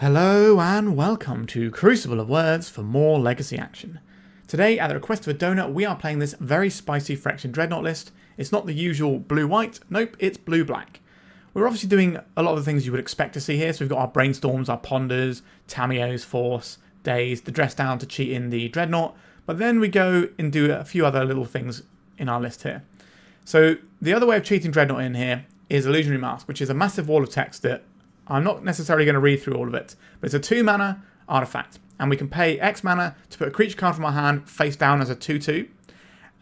Hello and welcome to Crucible of Words for more Legacy action. Today, at the request of a donor, we are playing this very spicy Phyrexian Dreadnought list. It's not the usual blue-white, nope, it's blue-black. We're obviously doing a lot of the things you would expect to see here, so we've got our Brainstorms, our Ponders, Tamiyos, Force, Daze, the Dress Down to cheat in the Dreadnought, but then we go and do a few other little things in our list here. So the other way of cheating Dreadnought in here is Illusionary Mask, which is a massive wall of text that I'm not necessarily going to read through all of it, but it's a 2-mana artifact, and we can pay X mana to put a creature card from our hand face down as a 2/2,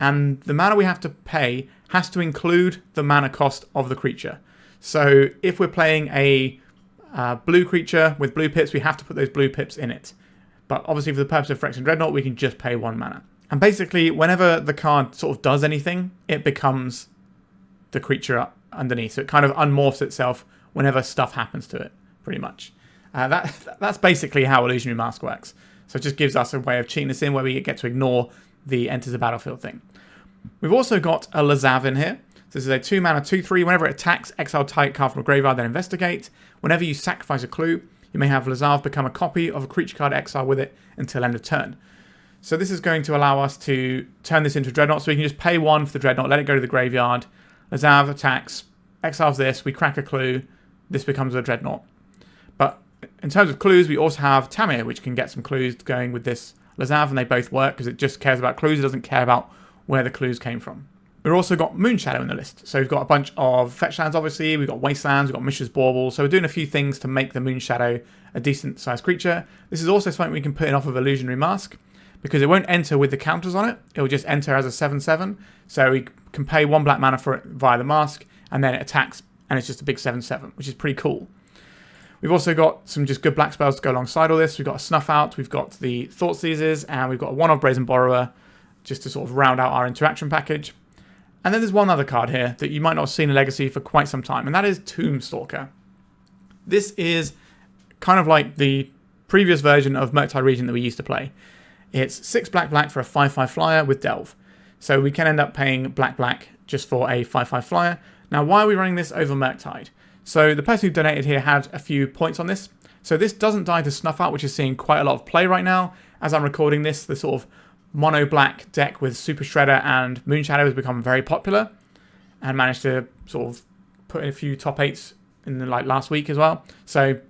and the mana we have to pay has to include the mana cost of the creature. So if we're playing a blue creature with blue pips, we have to put those blue pips in it. But obviously for the purpose of Phyrexian Dreadnought, we can just pay 1 mana. And basically, whenever the card sort of does anything, it becomes the creature underneath. So it kind of unmorphs itself whenever stuff happens to it, pretty much. That's basically how Illusionary Mask works. So it just gives us a way of cheating this in where we get to ignore the enters the battlefield thing. We've also got a Lazav in here. So this is a 2-mana 2/3. Whenever it attacks, exile target card from a graveyard, then investigate. Whenever you sacrifice a clue, you may have Lazav become a copy of a creature card exile with it until end of turn. So this is going to allow us to turn this into a Dreadnought. So we can just pay 1 for the Dreadnought, let it go to the graveyard. Lazav attacks, exiles this, we crack a clue, this becomes a Dreadnought. But in terms of clues, we also have Tamiyo, which can get some clues going with this Lazav, and they both work because it just cares about clues. It doesn't care about where the clues came from. We've also got Moonshadow in the list. So we've got a bunch of fetch lands, obviously. We've got Wastelands, we've got Mishra's Bauble. So we're doing a few things to make the Moonshadow a decent-sized creature. This is also something we can put in off of Illusionary Mask, because it won't enter with the counters on it. It will just enter as a 7/7. So we can pay 1 black mana for it via the mask, and then it attacks, and it's just a big 7/7, which is pretty cool. We've also got some just good black spells to go alongside all this. We've got a Snuff Out, we've got the Thoughtseizes, and we've got a 1-of Brazen Borrower, just to sort of round out our interaction package. And then there's one other card here that you might not have seen in Legacy for quite some time, and that is Tombstalker. This is kind of like the previous version of Murktide Regent that we used to play. It's 6 black for a 5/5 flyer with Delve. So we can end up paying black just for a 5/5 flyer. Now, why are we running this over Murktide? So the person who donated here had a few points on this. So this doesn't die to Snuff Out, which is seeing quite a lot of play right now. As I'm recording this, the sort of mono-black deck with Super Shredder and Moonshadow has become very popular and managed to sort of put in a few top 8s in the, last week as well. So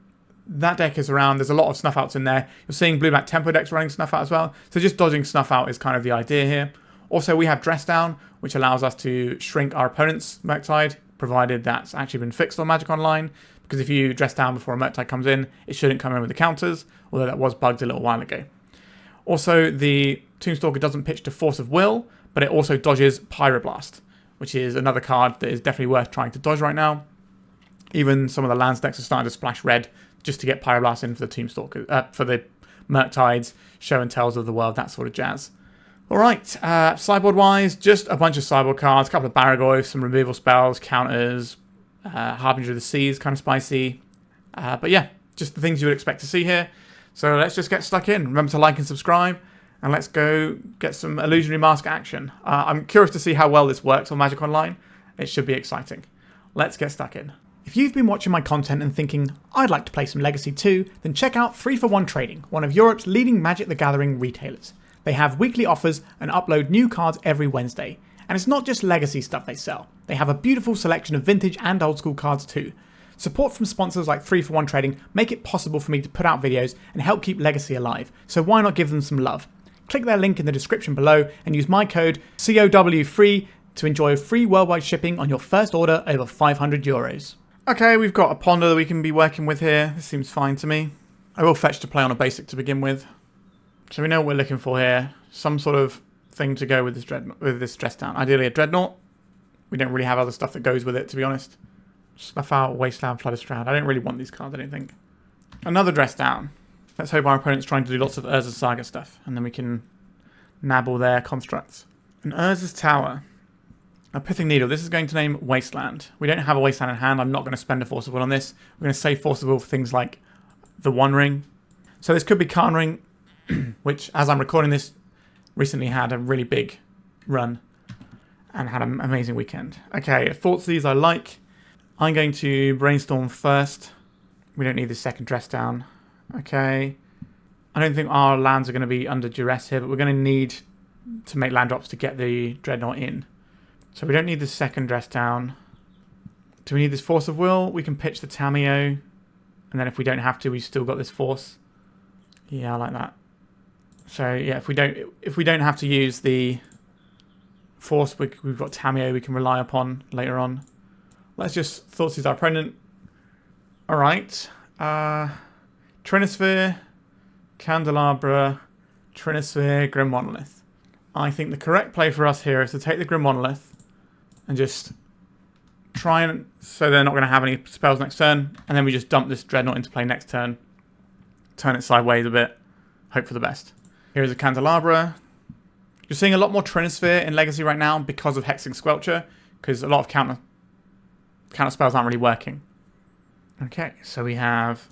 that deck is around. There's a lot of Snuff Outs in there. You're seeing blue-black tempo decks running Snuff Out as well. So just dodging Snuff Out is kind of the idea here. Also, we have Dress Down, which allows us to shrink our opponent's Murktide, provided that's actually been fixed on Magic Online. Because if you Dress Down before a Murktide comes in, it shouldn't come in with the counters, although that was bugged a little while ago. Also, the Tombstalker doesn't pitch to Force of Will, but it also dodges Pyroblast, which is another card that is definitely worth trying to dodge right now. Even some of the lands decks are starting to splash red just to get Pyroblast in for the Tombstalker, for the Murktides, Show and Tells of the World, that sort of jazz. Alright, sideboard-wise, just a bunch of sideboard cards, a couple of Barrowgoyf, some removal spells, counters, Harbinger of the Seas, kind of spicy. But yeah, just the things you would expect to see here. So let's just get stuck in. Remember to like and subscribe, and let's go get some Illusionary Mask action. I'm curious to see how well this works on Magic Online. It should be exciting. Let's get stuck in. If you've been watching my content and thinking, I'd like to play some Legacy too, then check out 3for1 Trading, one of Europe's leading Magic the Gathering retailers. They have weekly offers and upload new cards every Wednesday. And it's not just Legacy stuff they sell. They have a beautiful selection of vintage and old school cards too. Support from sponsors like 3for1 Trading make it possible for me to put out videos and help keep Legacy alive, so why not give them some love? Click their link in the description below and use my code COW3 to enjoy free worldwide shipping on your first order over €500. Okay, we've got a Ponder that we can be working with here. This seems fine to me. I will fetch to play on a basic to begin with. So we know what we're looking for here. Some sort of thing to go with this Dress Down. Ideally a Dreadnought. We don't really have other stuff that goes with it, to be honest. Snuff Out, Wasteland, Flooded Strand. I don't really want these cards, I don't think. Another Dress Down. Let's hope our opponent's trying to do lots of Urza's Saga stuff, and then we can nab all their constructs. An Urza's Tower. A Pithing Needle. This is going to name Wasteland. We don't have a Wasteland in hand. I'm not going to spend a Force of Will on this. We're going to save Force of Will for things like the One Ring. So this could be Karn Ring, which, as I'm recording this, recently had a really big run and had an amazing weekend. Okay, Thoughtseize I like. I'm going to Brainstorm first. We don't need the second Dress Down. Okay. I don't think our lands are going to be under duress here, but we're going to need to make land drops to get the Dreadnought in. So we don't need the second Dress Down. Do we need this Force of Will? We can pitch the Tamiyo. And then if we don't have to, we've still got this Force. Yeah, I like that. So yeah, if we don't have to use the Force, we've got Tamiyo we can rely upon later on. Let's just Thoughtseize our opponent. Alright. Trinisphere, Candelabra, Trinisphere, Grim Monolith. I think the correct play for us here is to take the Grim Monolith and just try and... so they're not going to have any spells next turn. And then we just dump this Dreadnought into play next turn. Turn it sideways a bit. Hope for the best. Here's a Candelabra. You're seeing a lot more Trinisphere in Legacy right now because of Hexing Squelcher. Because a lot of counter spells aren't really working. Okay, so we have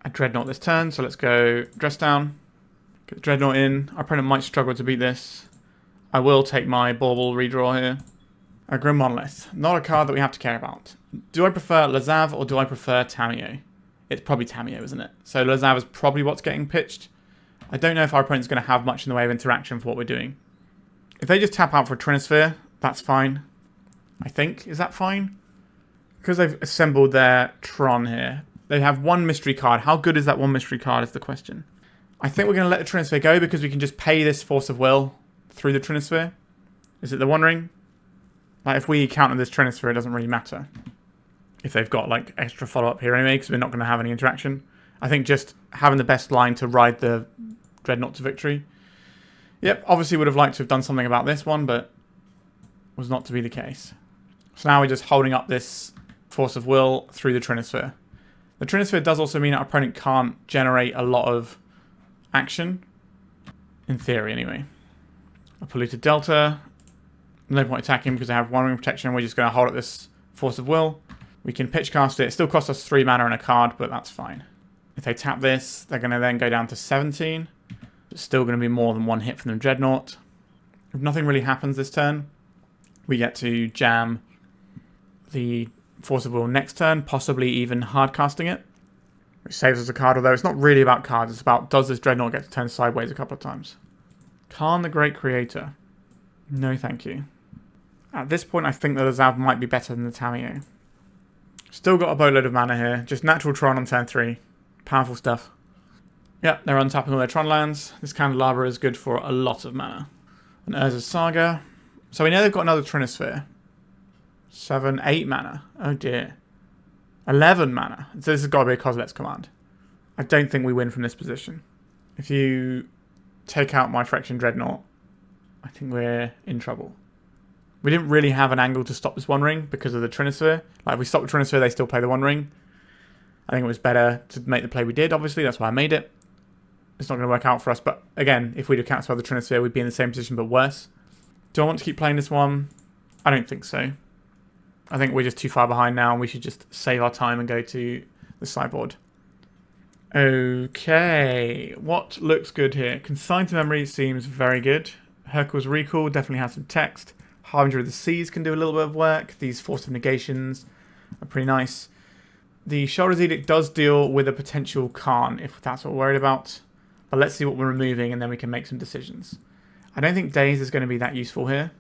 a Dreadnought this turn. So let's go Dress Down. Get the Dreadnought in. Our opponent might struggle to beat this. I will take my Bauble redraw here. A Grim Monolith. Not a card that we have to care about. Do I prefer Lazav or do I prefer Tamiyo? It's probably Tamiyo, isn't it? So Lazav is probably what's getting pitched. I don't know if our opponent's going to have much in the way of interaction for what we're doing. If they just tap out for a Trinisphere, that's fine. I think. Is that fine? Because they've assembled their Tron here. They have one mystery card. How good is that one mystery card is the question. I think we're going to let the Trinisphere go because we can just pay this Force of Will through the Trinisphere. Is it the One Ring? Like, if we counter this Trinisphere, it doesn't really matter. If they've got, like, extra follow-up here anyway, because we're not going to have any interaction. I think just having the best line to ride the Dreadnought to victory. Yep, obviously would have liked to have done something about this one, but was not to be the case. So now we're just holding up this Force of Will through the Trinisphere. The Trinisphere does also mean our opponent can't generate a lot of action. In theory, anyway. A Polluted Delta. No point attacking because they have one ring protection. We're just going to hold up this Force of Will. We can pitch cast it. It still costs us 3 mana and a card, but that's fine. If they tap this, they're going to then go down to 17. It's still going to be more than one hit from the Dreadnought. If nothing really happens this turn, we get to jam the Force of Will next turn, possibly even hard casting it, which saves us a card, although it's not really about cards. It's about, does this Dreadnought get to turn sideways a couple of times? Karn the Great Creator. No, thank you. At this point, I think the Lazav might be better than the Tamiyo. Still got a boatload of mana here. Just natural Tron on turn 3. Powerful stuff. Yep, they're untapping all their Tron lands. This Candelabra is good for a lot of mana. An Urza's Saga. So we know they've got another Trinisphere. 7, 8 mana. Oh dear. 11 mana. So this has got to be a Kozilek's command. I don't think we win from this position. If you take out my Phyrexian Dreadnought, I think we're in trouble. We didn't really have an angle to stop this One Ring because of the Trinisphere. Like, if we stop the Trinisphere, they still play the One Ring. I think it was better to make the play we did, obviously. That's why I made it. It's not going to work out for us. But, again, if we'd have counterspelled the Trinisphere, we'd be in the same position, but worse. Do I want to keep playing this one? I don't think so. I think we're just too far behind now, and we should just save our time and go to the sideboard. Okay. What looks good here? Consign to Memory seems very good. Hurkyl's Recall definitely has some text. Harbinger of the Seas can do a little bit of work. These Force of Negations are pretty nice. The Shoulder's Edict does deal with a potential Karn, if that's what we're worried about. But let's see what we're removing, and then we can make some decisions. I don't think Daze is going to be that useful here.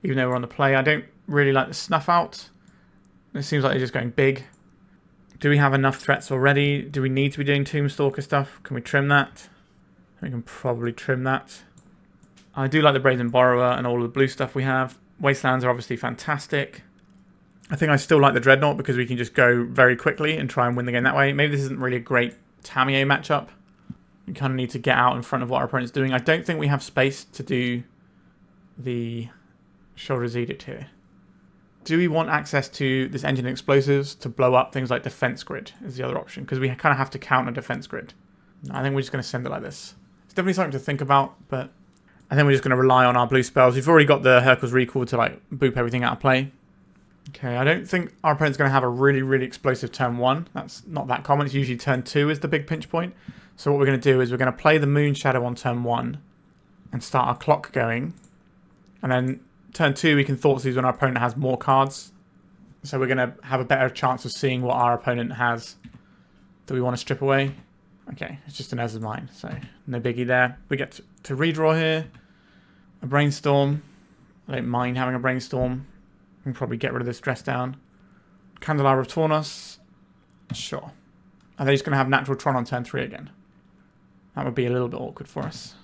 Even though we're on the play, I don't really like the Snuff Out. It seems like they're just going big. Do we have enough threats already? Do we need to be doing Tombstalker stuff? Can we trim that? We can probably trim that. I do like the Brazen Borrower and all of the blue stuff we have. Wastelands are obviously fantastic. I think I still like the Dreadnought because we can just go very quickly and try and win the game that way. Maybe this isn't really a great Tamiyo matchup. We kind of need to get out in front of what our opponent's doing. I don't think we have space to do the Shoulder's Edict here. Do we want access to this engine and explosives to blow up things like Defense Grid is the other option, because we kind of have to counter Defense Grid. I think we're just going to send it like this. It's definitely something to think about, but I think we're just going to rely on our blue spells. We've already got the Hurkyl's Recall to like boop everything out of play. Okay, I don't think our opponent's going to have a really, really explosive turn 1. That's not that common. It's usually turn 2 is the big pinch point. So what we're going to do is we're going to play the Moonshadow on turn 1 and start our clock going. And then turn 2 we can Thoughtseize when our opponent has more cards. So we're going to have a better chance of seeing what our opponent has that we want to strip away. Okay, it's just an Urza's Mine, so no biggie there. We get to redraw here. A Brainstorm. I don't mind having a Brainstorm. We can probably get rid of this Dress Down. Candelabra of Tornos. Sure. Are they just going to have Natural Tron on turn 3 again? That would be a little bit awkward for us.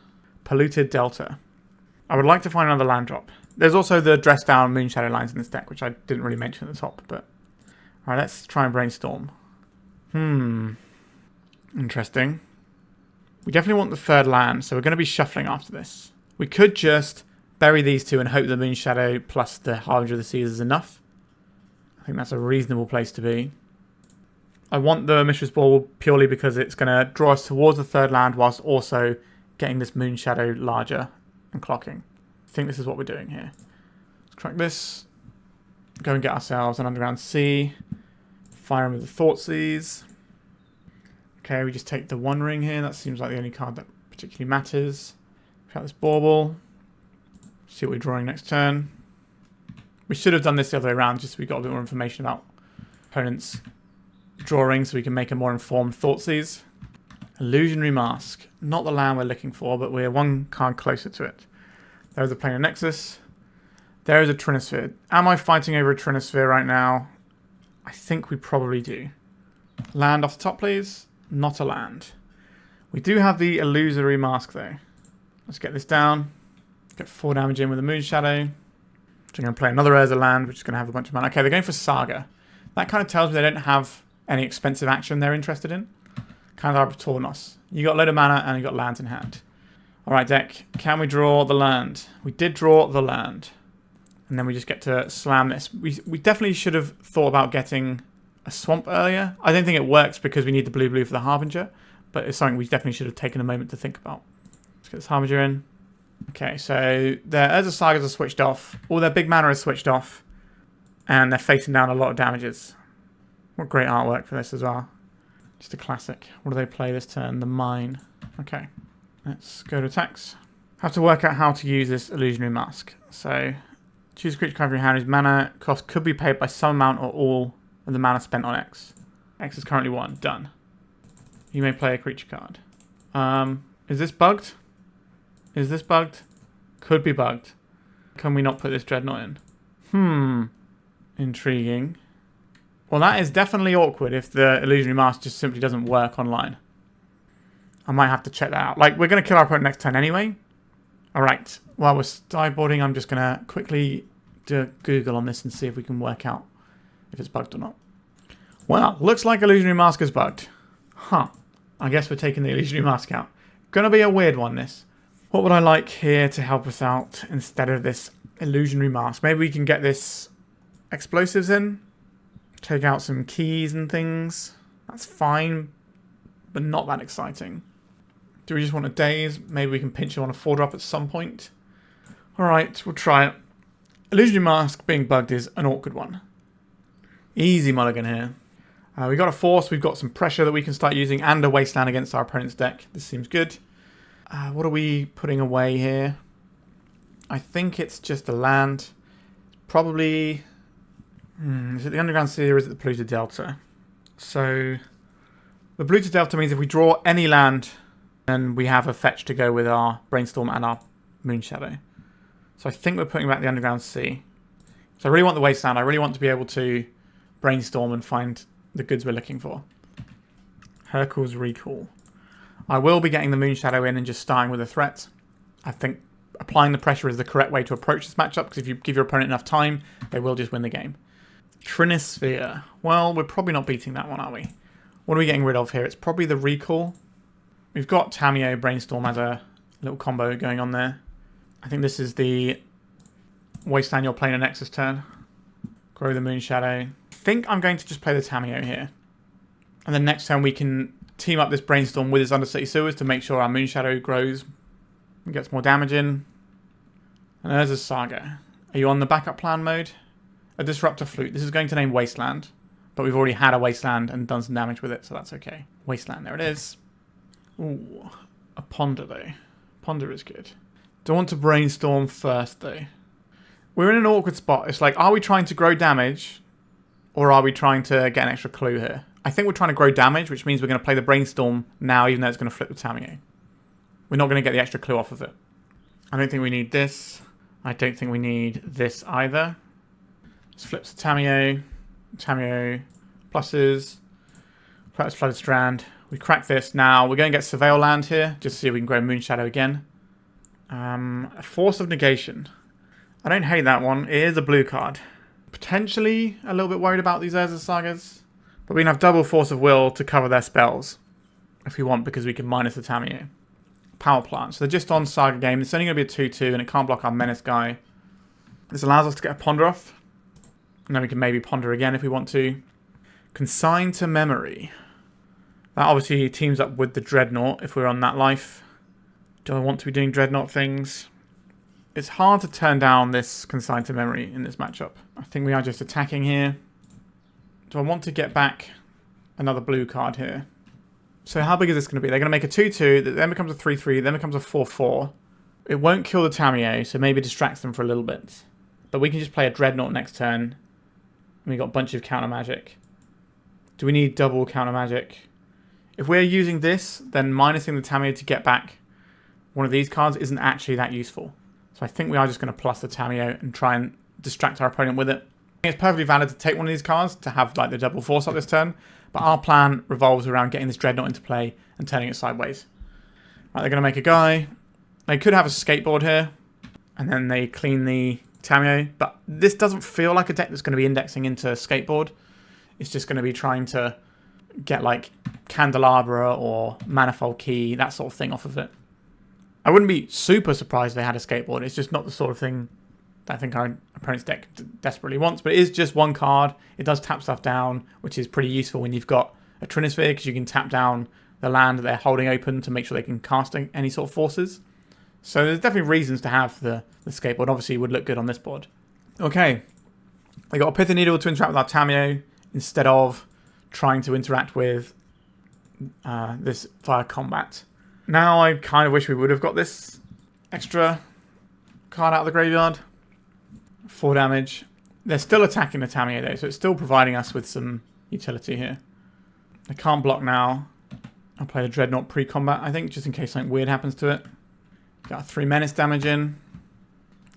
Polluted Delta. I would like to find another land drop. There's also the Dress Down Moonshadow lines in this deck, which I didn't really mention at the top, but... Alright, let's try and Brainstorm. Interesting. We definitely want the third land, so we're going to be shuffling after this. We could just bury these two and hope the Moonshadow plus the Harbinger of the Seas is enough. I think that's a reasonable place to be. I want the Mishra's Bauble purely because it's going to draw us towards the third land whilst also getting this Moonshadow larger and clocking. I think this is what we're doing here. Let's crack this. Go and get ourselves an Underground Sea. Fire him with the Thoughtseize. Okay, we just take the One Ring here. That seems like the only card that particularly matters. Got this Bauble. See what we're drawing next turn. We should have done this the other way around, just so we got a bit more information about opponents' drawing, so we can make a more informed Thoughtseize. Illusionary Mask. Not the land we're looking for, but we're one card closer to it. There's a Planar Nexus. There is a Trinisphere. Am I fighting over a Trinisphere right now? I think we probably do. Land off the top, please. Not a land. We do have the Illusory Mask, though. Let's get this down. Get 4 damage in with the Moonshadow. So I'm going to play another Urza land, which is going to have a bunch of mana. Okay, they're going for Saga. That kind of tells me they don't have any expensive action they're interested in. Candelabra of Tornos. You got a load of mana and you got lands in hand. Alright, deck. Can we draw the land? We did draw the land. And then we just get to slam this. We definitely should have thought about getting a swamp earlier. I don't think it works because we need the blue for the Harbinger. But it's something we definitely should have taken a moment to think about. Let's get this Harbinger in. Okay, so their Urza Sagas are switched off. All their big mana is switched off. And they're facing down a lot of damages. What great artwork for this as well. Just a classic. What do they play this turn? The Mine. Okay, let's go to attacks. Have to work out how to use this Illusionary Mask. So, choose a creature card from your hand whose mana cost could be paid by some amount or all of the mana spent on X. X is currently 1. Done. You may play a creature card. Is this bugged? Is this bugged? Could be bugged. Can we not put this Dreadnought in? Intriguing. Well, that is definitely awkward if the Illusionary Mask just simply doesn't work online. I might have to check that out. Like, we're going to kill our opponent next turn anyway. Alright, while we're sideboarding, I'm just going to quickly do a Google on this and see if we can work out if it's bugged or not. Well, looks like Illusionary Mask is bugged. Huh. I guess we're taking the Illusionary Mask out. Gonna be a weird one, this. What would I like here to help us out instead of this Illusionary Mask? Maybe we can get this Explosives in. Take out some keys and things. That's fine, but not that exciting. Do we just want a Daze? Maybe we can pinch him on a 4-drop at some point. Alright, we'll try it. Illusionary Mask being bugged is an awkward one. Easy mulligan here. We got a Force, we've got some pressure that we can start using, and a Wasteland against our opponent's deck. This seems good. What are we putting away here? I think it's just a land. Probably... is it the Underground Sea or is it the Polluted Delta? So, the Polluted Delta means if we draw any land, then we have a fetch to go with our Brainstorm and our Moonshadow. So I think we're putting back the Underground Sea. So I really want the Wasteland. I really want to be able to Brainstorm and find the goods we're looking for. Hercule's Recall. I will be getting the Moonshadow in and just starting with a threat. I think applying the pressure is the correct way to approach this matchup, because if you give your opponent enough time, they will just win the game. Trinisphere. Well, we're probably not beating that one, are we? What are we getting rid of here? It's probably the Recall. We've got Tamiyo, Brainstorm as a little combo going on there. I think this is the Wasteland you're playing a Nexus turn. Grow the Moonshadow. I think I'm going to just play the Tamiyo here. And then next turn we can team up this Brainstorm with this Undercity Sewers to make sure our Moonshadow grows and gets more damage in. And there's a Saga. Are you on the backup plan mode? A Disruptor Flute. This is going to name Wasteland, but we've already had a Wasteland and done some damage with it, so that's okay. Wasteland, there it is. Ooh, a Ponder though. Ponder is good. Don't want to Brainstorm first though. We're in an awkward spot. It's like, are we trying to grow damage, or are we trying to get an extra clue here? I think we're trying to grow damage, which means we're going to play the Brainstorm now, even though it's going to flip the Tamiyo. We're not going to get the extra clue off of it. I don't think we need this. I don't think we need this either. Let's flip the Tamiyo. Tamiyo pluses. Flooded Strand. We crack this. Now we're going to get Surveil Land here, just to see if we can grow Moonshadow again. A Force of Negation. I don't hate that one. It is a blue card. Potentially a little bit worried about these Urza Sagas. But we can have double Force of Will to cover their spells. If we want, because we can minus the Tamiyo. Power Plant. So they're just on Saga game. It's only going to be a 2-2 and it can't block our Menace guy. This allows us to get a Ponder off. And then we can maybe Ponder again if we want to. Consign to Memory. That obviously teams up with the Dreadnought if we're on that life. Do I want to be doing Dreadnought things? It's hard to turn down this Consign to Memory in this matchup. I think we are just attacking here. Do I want to get back another blue card here? So how big is this going to be? They're going to make a 2-2, that then becomes a 3-3, then becomes a 4-4. It won't kill the Tamiyo, so maybe distracts them for a little bit. But we can just play a Dreadnought next turn. And we got a bunch of counter magic. Do we need double counter magic? If we're using this, then minusing the Tamiyo to get back one of these cards isn't actually that useful. So I think we are just going to plus the Tamiyo and try and distract our opponent with it. I think it's perfectly valid to take one of these cards to have like the double force up this turn. But our plan revolves around getting this Dreadnought into play and turning it sideways. Right, they're going to make a guy. They could have a skateboard here. And then they clean the Tamiyo. But this doesn't feel like a deck that's going to be indexing into skateboard. It's just going to be trying to get like Candelabra or Manifold Key, that sort of thing off of it. I wouldn't be super surprised if they had a skateboard. It's just not the sort of thing that I think our opponent's deck desperately wants. But it is just one card. It does tap stuff down, which is pretty useful when you've got a Trinisphere, because you can tap down the land that they're holding open to make sure they can cast any sort of forces. So there's definitely reasons to have the skateboard. Obviously, it would look good on this board. Okay. They got a Pithing Needle to interact with our Tamiyo instead of trying to interact with this via combat. Now I kind of wish we would have got this extra card out of the graveyard. 4 damage. They're still attacking the Tamiyo though, so it's still providing us with some utility here. They can't block now. I'll play the Dreadnought pre-combat, I think, just in case something weird happens to it. Got 3 menace damage in.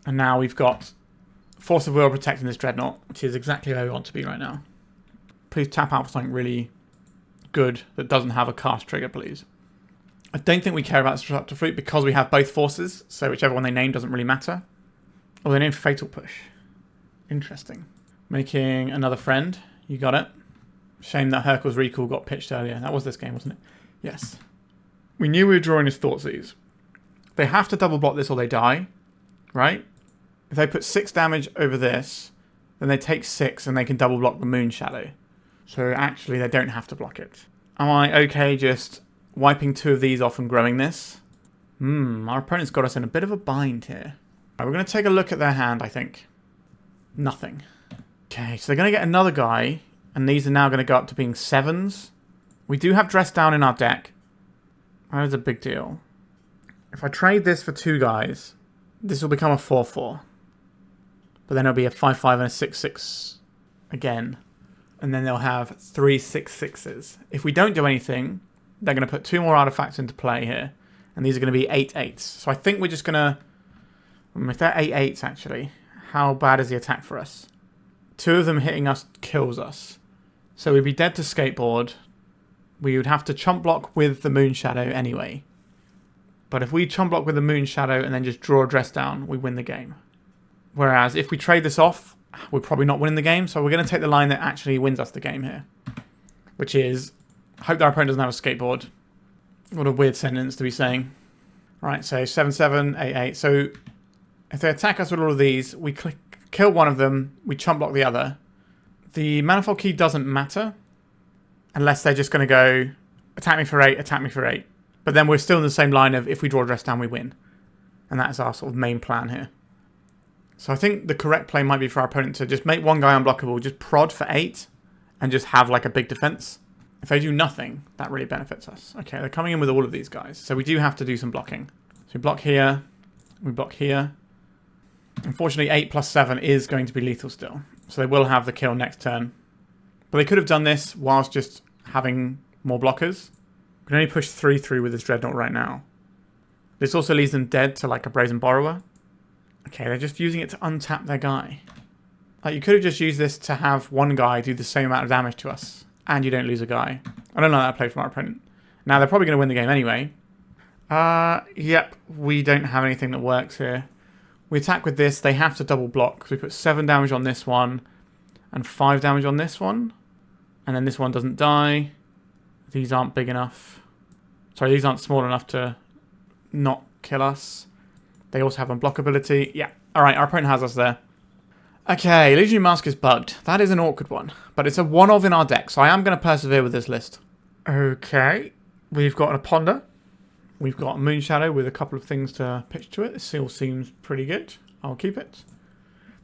And now we've got Force of Will protecting this Dreadnought, which is exactly where we want to be right now. Please tap out for something really good that doesn't have a cast trigger, please. I don't think we care about Disruptor Fruit because we have both forces, so whichever one they name doesn't really matter. Oh, they named Fatal Push. Interesting. Making another friend. You got it. Shame that Hercule's Recall got pitched earlier. That was this game, wasn't it? Yes. We knew we were drawing his Thoughtseize. They have to double block this or they die, right? If they put 6 damage over this, then they take 6 and they can double block the Moonshadow. So actually they don't have to block it. Am I okay just wiping 2 of these off and growing this? Our opponent's got us in a bit of a bind here. Right, we're going to take a look at their hand, I think. Nothing. Okay, so they're going to get another guy, and these are now going to go up to being 7s. We do have Dress Down in our deck. That is a big deal. If I trade this for 2 guys, this will become a 4-4. But then it'll be a 5-5 and a 6-6 again. And then they'll have 3 6-6s. If we don't do anything, they're going to put 2 more artifacts into play here. And these are going to be 8-8s. So I think we're just going to... If they're 8-8s, actually, how bad is the attack for us? 2 of them hitting us kills us. So we'd be dead to skateboard. We would have to chump block with the Moonshadow anyway. But if we chump block with the Moonshadow and then just draw a Dress Down, we win the game. Whereas if we trade this off, we're probably not winning the game. So we're going to take the line that actually wins us the game here. Which is, hope that our opponent doesn't have a skateboard. What a weird sentence to be saying. Right, so 7-7, 8-8. So if they attack us with all of these, we kill one of them, we chump block the other. The Manifold Key doesn't matter. Unless they're just going to go, attack me for 8, attack me for 8. But then we're still in the same line of, if we draw a Dress Down, we win. And that is our sort of main plan here. So I think the correct play might be for our opponent to just make one guy unblockable, just prod for 8, and just have like a big defense. If they do nothing, that really benefits us. Okay, they're coming in with all of these guys. So we do have to do some blocking. So we block here, we block here. Unfortunately, 8 plus 7 is going to be lethal still. So they will have the kill next turn. But they could have done this whilst just having more blockers. We can only push 3 through with this Dreadnought right now. This also leaves them dead to like a Brazen Borrower. Okay, they're just using it to untap their guy. Like, you could have just used this to have one guy do the same amount of damage to us, and you don't lose a guy. I don't know that play from our opponent. Now, they're probably going to win the game anyway. Yep, we don't have anything that works here. We attack with this, they have to double block. So we put 7 damage on this one, and 5 damage on this one. And then this one doesn't die. These aren't big enough. Sorry, these aren't small enough to not kill us. They also have unblock ability. Yeah, alright, our opponent has us there. Okay, Illusionary Mask is bugged. That is an awkward one. But it's a one-of in our deck, so I am going to persevere with this list. Okay, we've got a Ponder. We've got a Moonshadow with a couple of things to pitch to it. This all seems pretty good. I'll keep it.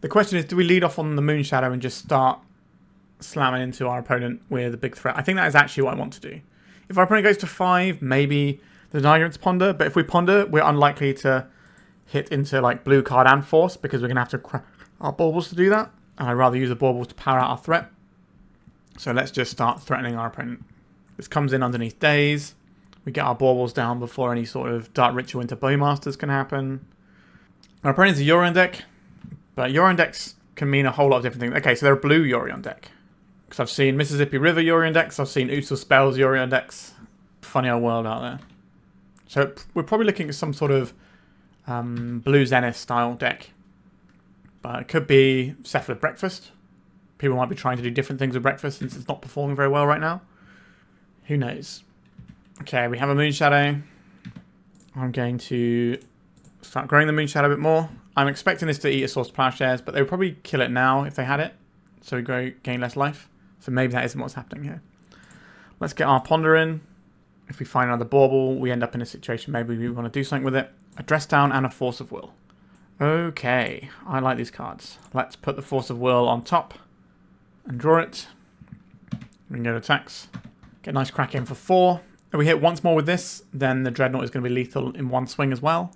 The question is, do we lead off on the Moonshadow and just start slamming into our opponent with a big threat? I think that is actually what I want to do. If our opponent goes to 5, maybe there's an argument to Ponder. But if we Ponder, we're unlikely to hit into like blue card and Force, because we're going to have to crack our Baubles to do that. And I'd rather use the Baubles to power out our threat. So let's just start threatening our opponent. This comes in underneath Daze. We get our Baubles down before any sort of Dark Ritual into Bowmasters can happen. Our opponent's a Yorion deck, but Yorion decks can mean a whole lot of different things. Okay, so they're a blue Yorion deck. Because I've seen Mississippi River Yorion decks, I've seen Usul Spells Yorion decks. Funny old world out there. So we're probably looking at some sort of Blue Zenith style deck. But it could be Cephalid Breakfast. People might be trying to do different things with Breakfast since it's not performing very well right now. Who knows? Okay, we have a Moonshadow. I'm going to start growing the Moonshadow a bit more. I'm expecting this to eat a Source of Plowshares, but they would probably kill it now if they had it. So we gain less life. So maybe that isn't what's happening here. Let's get our Ponder in. If we find another Bauble, we end up in a situation maybe we want to do something with it. A Dress Down and a Force of Will. Okay, I like these cards. Let's put the Force of Will on top and draw it. We can go to attacks. Get a nice crack in for 4. If we hit once more with this, then the Dreadnought is going to be lethal in one swing as well.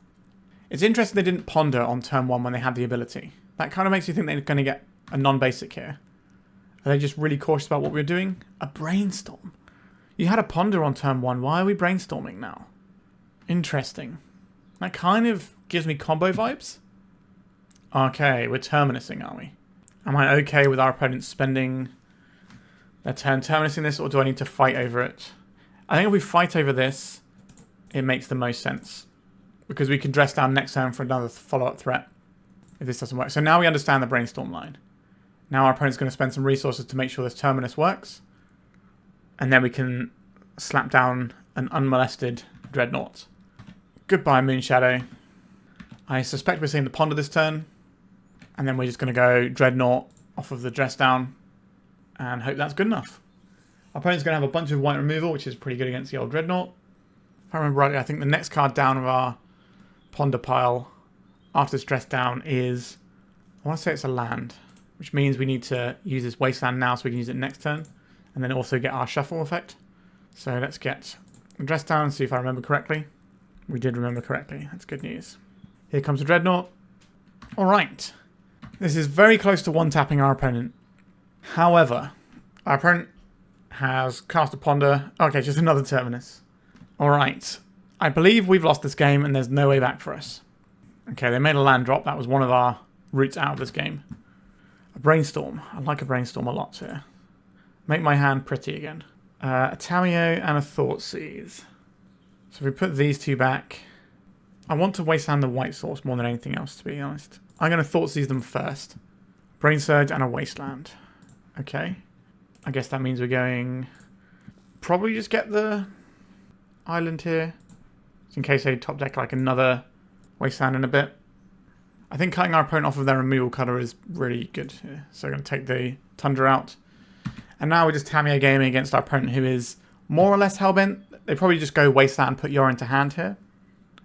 It's interesting they didn't Ponder on turn 1 when they had the ability. That kind of makes you think they're going to get a non-basic here. Are they just really cautious about what we're doing? A Brainstorm. You had a Ponder on turn 1. Why are we brainstorming now? Interesting. That kind of gives me combo vibes. Okay, we're terminusing, are we? Am I okay with our opponent spending their turn terminusing this, or do I need to fight over it? I think if we fight over this, it makes the most sense. Because we can dress down next turn for another follow-up threat if this doesn't work. So now we understand the Brainstorm line. Now our opponent's going to spend some resources to make sure this Terminus works. And then we can slap down an unmolested Dreadnought. Goodbye, Moonshadow. I suspect we're seeing the Ponder this turn. And then we're just going to go Dreadnought off of the Dress Down. And hope that's good enough. Our opponent's going to have a bunch of white removal, which is pretty good against the old Dreadnought. If I remember rightly, I think the next card down of our Ponder pile after this Dress Down is... I want to say it's a land. Which means we need to use this Wasteland now so we can use it next turn. And then also get our Shuffle effect. So let's get Dress Down and see if I remember correctly. We did remember correctly. That's good news. Here comes the Dreadnought. Alright. This is very close to one-tapping our opponent. However, our opponent has cast a Ponder. Okay, just another Terminus. Alright. I believe we've lost this game and there's no way back for us. Okay, they made a land drop. That was one of our routes out of this game. A Brainstorm. I like a Brainstorm a lot here. Make my hand pretty again. A Tamiyo and a Thoughtseize. So if we put these two back... I want to Wasteland the white source more than anything else, to be honest. I'm going to Thoughtseize them first. Brain Surge and a Wasteland. Okay. I guess that means we're going... Probably just get the island here. Just in case they top deck like another Wasteland in a bit. I think cutting our opponent off of their removal cutter is really good here. So we're going to take the Tundra out. And now we're just Tamiyo gaming against our opponent who is more or less hellbent. They probably just go Wasteland and put Yorion to hand here.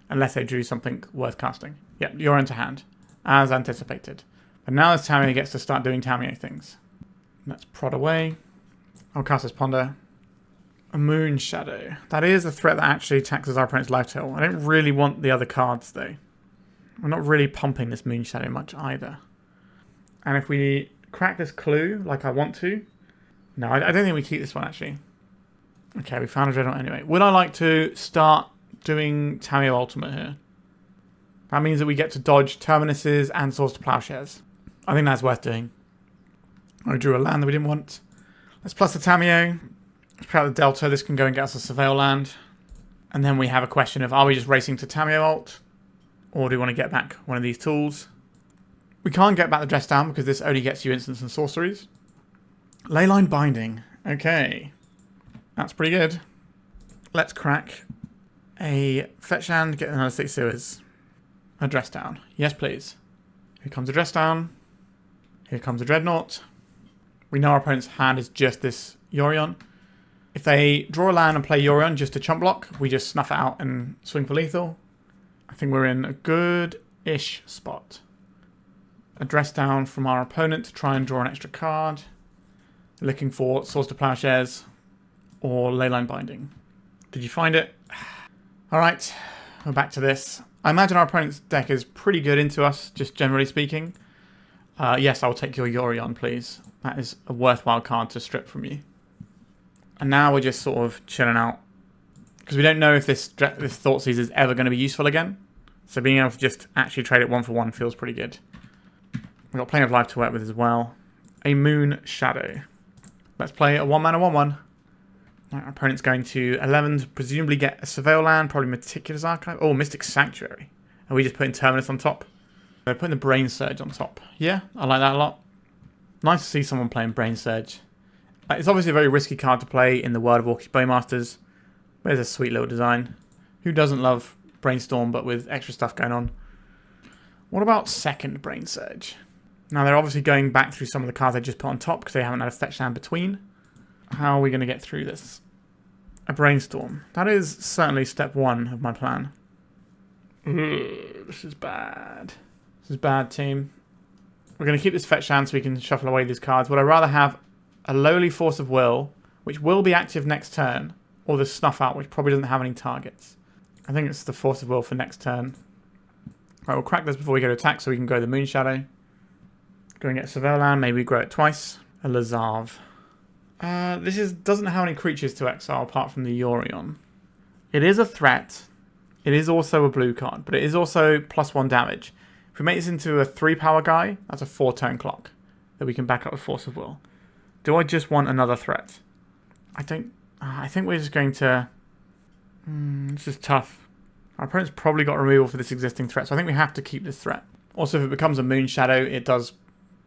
Unless they drew something worth casting. Yep, Yorion to hand. As anticipated. But now this Tamiyo gets to start doing Tamiyo things. Let's prod away. I'll cast this Ponder. A Moonshadow. That is a threat that actually taxes our opponent's life total. I don't really want the other cards though. I'm not really pumping this Moonshadow much either. And if we crack this Clue like I want to... No, I don't think we keep this one actually. Okay, we found a Dreadnought anyway. Would I like to start doing Tamiyo Ultimate here? That means that we get to dodge Terminuses and Swords to Plowshares. I think that's worth doing. I drew a land that we didn't want. Let's plus the Tamiyo. Let's play out the Delta. This can go and get us a Surveil land. And then we have a question of, are we just racing to Tamiyo ult? Or do we want to get back one of these tools? We can't get back the Dress Down because this only gets you instants and sorceries. Leyline Binding. Okay. That's pretty good. Let's crack a fetch land, get another Undercity Sewers. A Dress Down. Yes, please. Here comes a Dress Down. Here comes a Dreadnought. We know our opponent's hand is just this Yorion. If they draw a land and play Yorion just to chump block, we just snuff it out and swing for lethal. I think we're in a good-ish spot. A Dress Down from our opponent to try and draw an extra card. Looking for Swords to Plowshares or Leyline Binding. Did you find it? Alright, we're back to this. I imagine our opponent's deck is pretty good into us, just generally speaking. Yes, I'll take your Yorion, please. That is a worthwhile card to strip from you. And now we're just sort of chilling out. Because we don't know if this Thoughtseize is ever going to be useful again. So being able to just actually trade it 1-for-1 feels pretty good. We've got plenty of life to work with as well. A Moonshadow. Let's play a 1-mana 1-1. Our opponent's going to 11 to presumably get a Surveil land, probably Meticulous Archive. Oh, Mystic Sanctuary. Are we just putting Terminus on top? They're putting the Brain Surge on top. Yeah, I like that a lot. Nice to see someone playing Brain Surge. It's obviously a very risky card to play in the world of Orcish Bowmasters. But it's a sweet little design. Who doesn't love Brainstorm, but with extra stuff going on? What about second Brain Surge? Now, they're obviously going back through some of the cards they just put on top because they haven't had a fetch land between. How are we going to get through this? A Brainstorm. That is certainly step 1 of my plan. This is bad. This is bad, team. We're going to keep this fetch land so we can shuffle away these cards. Would I rather have a lowly Force of Will, which will be active next turn, or the Snuff Out, which probably doesn't have any targets? I think it's the Force of Will for next turn. Right, we'll crack this before we go to attack so we can go the Moonshadow. Go and get a Surveil land. Maybe we grow it twice. A Lazav. This doesn't have any creatures to exile apart from the Yorion. It is a threat. It is also a blue card, but it is also +1 damage. If we make this into a 3-power guy, that's a 4-turn clock that we can back up with Force of Will. Do I just want another threat? I think we're just going to... this is tough. Our opponent's probably got removal for this existing threat, so I think we have to keep this threat. Also, if it becomes a Moonshadow, it does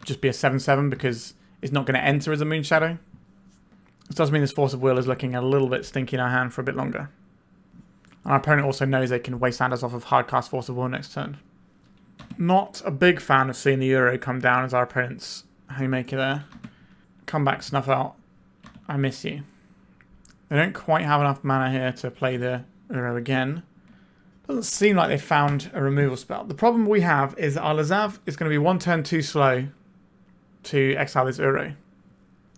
just be a 7/7 because it's not going to enter as a Moonshadow. This does mean this Force of Will is looking a little bit stinky in our hand for a bit longer. And our opponent also knows they can Wasteland us off of Hardcast Force of Will next turn. Not a big fan of seeing the Euro come down as our opponent's haymaker there. Come back, Snuff Out. I miss you. They don't quite have enough mana here to play the Euro again. Doesn't seem like they found a removal spell. The problem we have is that our Lazav is going to be 1 turn too slow to exile this Uro.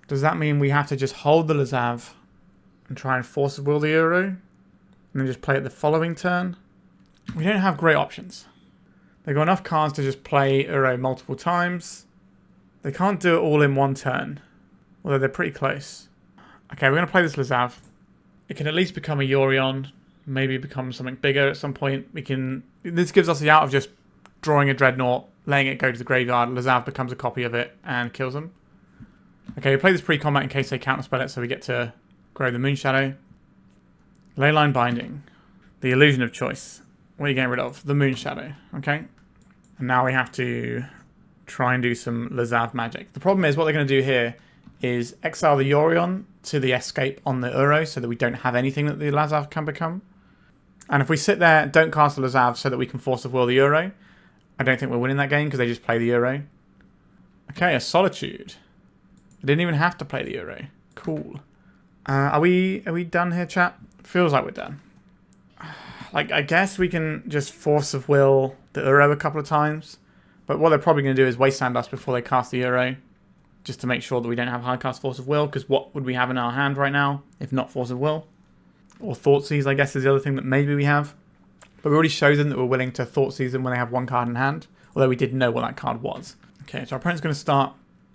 Does that mean we have to just hold the Lazav and try and Force of Will the Uro? And then just play it the following turn? We don't have great options. They've got enough cards to just play Uro multiple times. They can't do it all in 1 turn. Although they're pretty close. Okay, we're going to play this Lazav. It can at least become a Yorion. Maybe become something bigger at some point. This gives us the out of just drawing a Dreadnought, letting it go to the graveyard. Lazav becomes a copy of it and kills them. Okay, we play this pre-combat in case they counterspell it, so we get to grow the Moonshadow. Leyline Binding. The illusion of choice. What are you getting rid of? The Moonshadow. Okay. And now we have to try and do some Lazav magic. The problem is what they're going to do here is exile the Yorion to the escape on the Uro so that we don't have anything that the Lazav can become. And if we sit there, don't cast the Lazav so that we can Force of Will the Uro, I don't think we're winning that game because they just play the Uro. Okay, a Solitude. They didn't even have to play the Uro. Cool. Are we done here, chat? Feels like we're done. Like, I guess we can just Force of Will the Uro a couple of times. But what they're probably going to do is Wasteland us before they cast the Uro. Just to make sure that we don't have high cast Force of Will. Because what would we have in our hand right now if not Force of Will? Or Thoughtseize, I guess, is the other thing that maybe we have. But we already showed them that we're willing to Thoughtseize them when they have 1 card in hand. Although we didn't know what that card was. Okay, so our opponent's going to start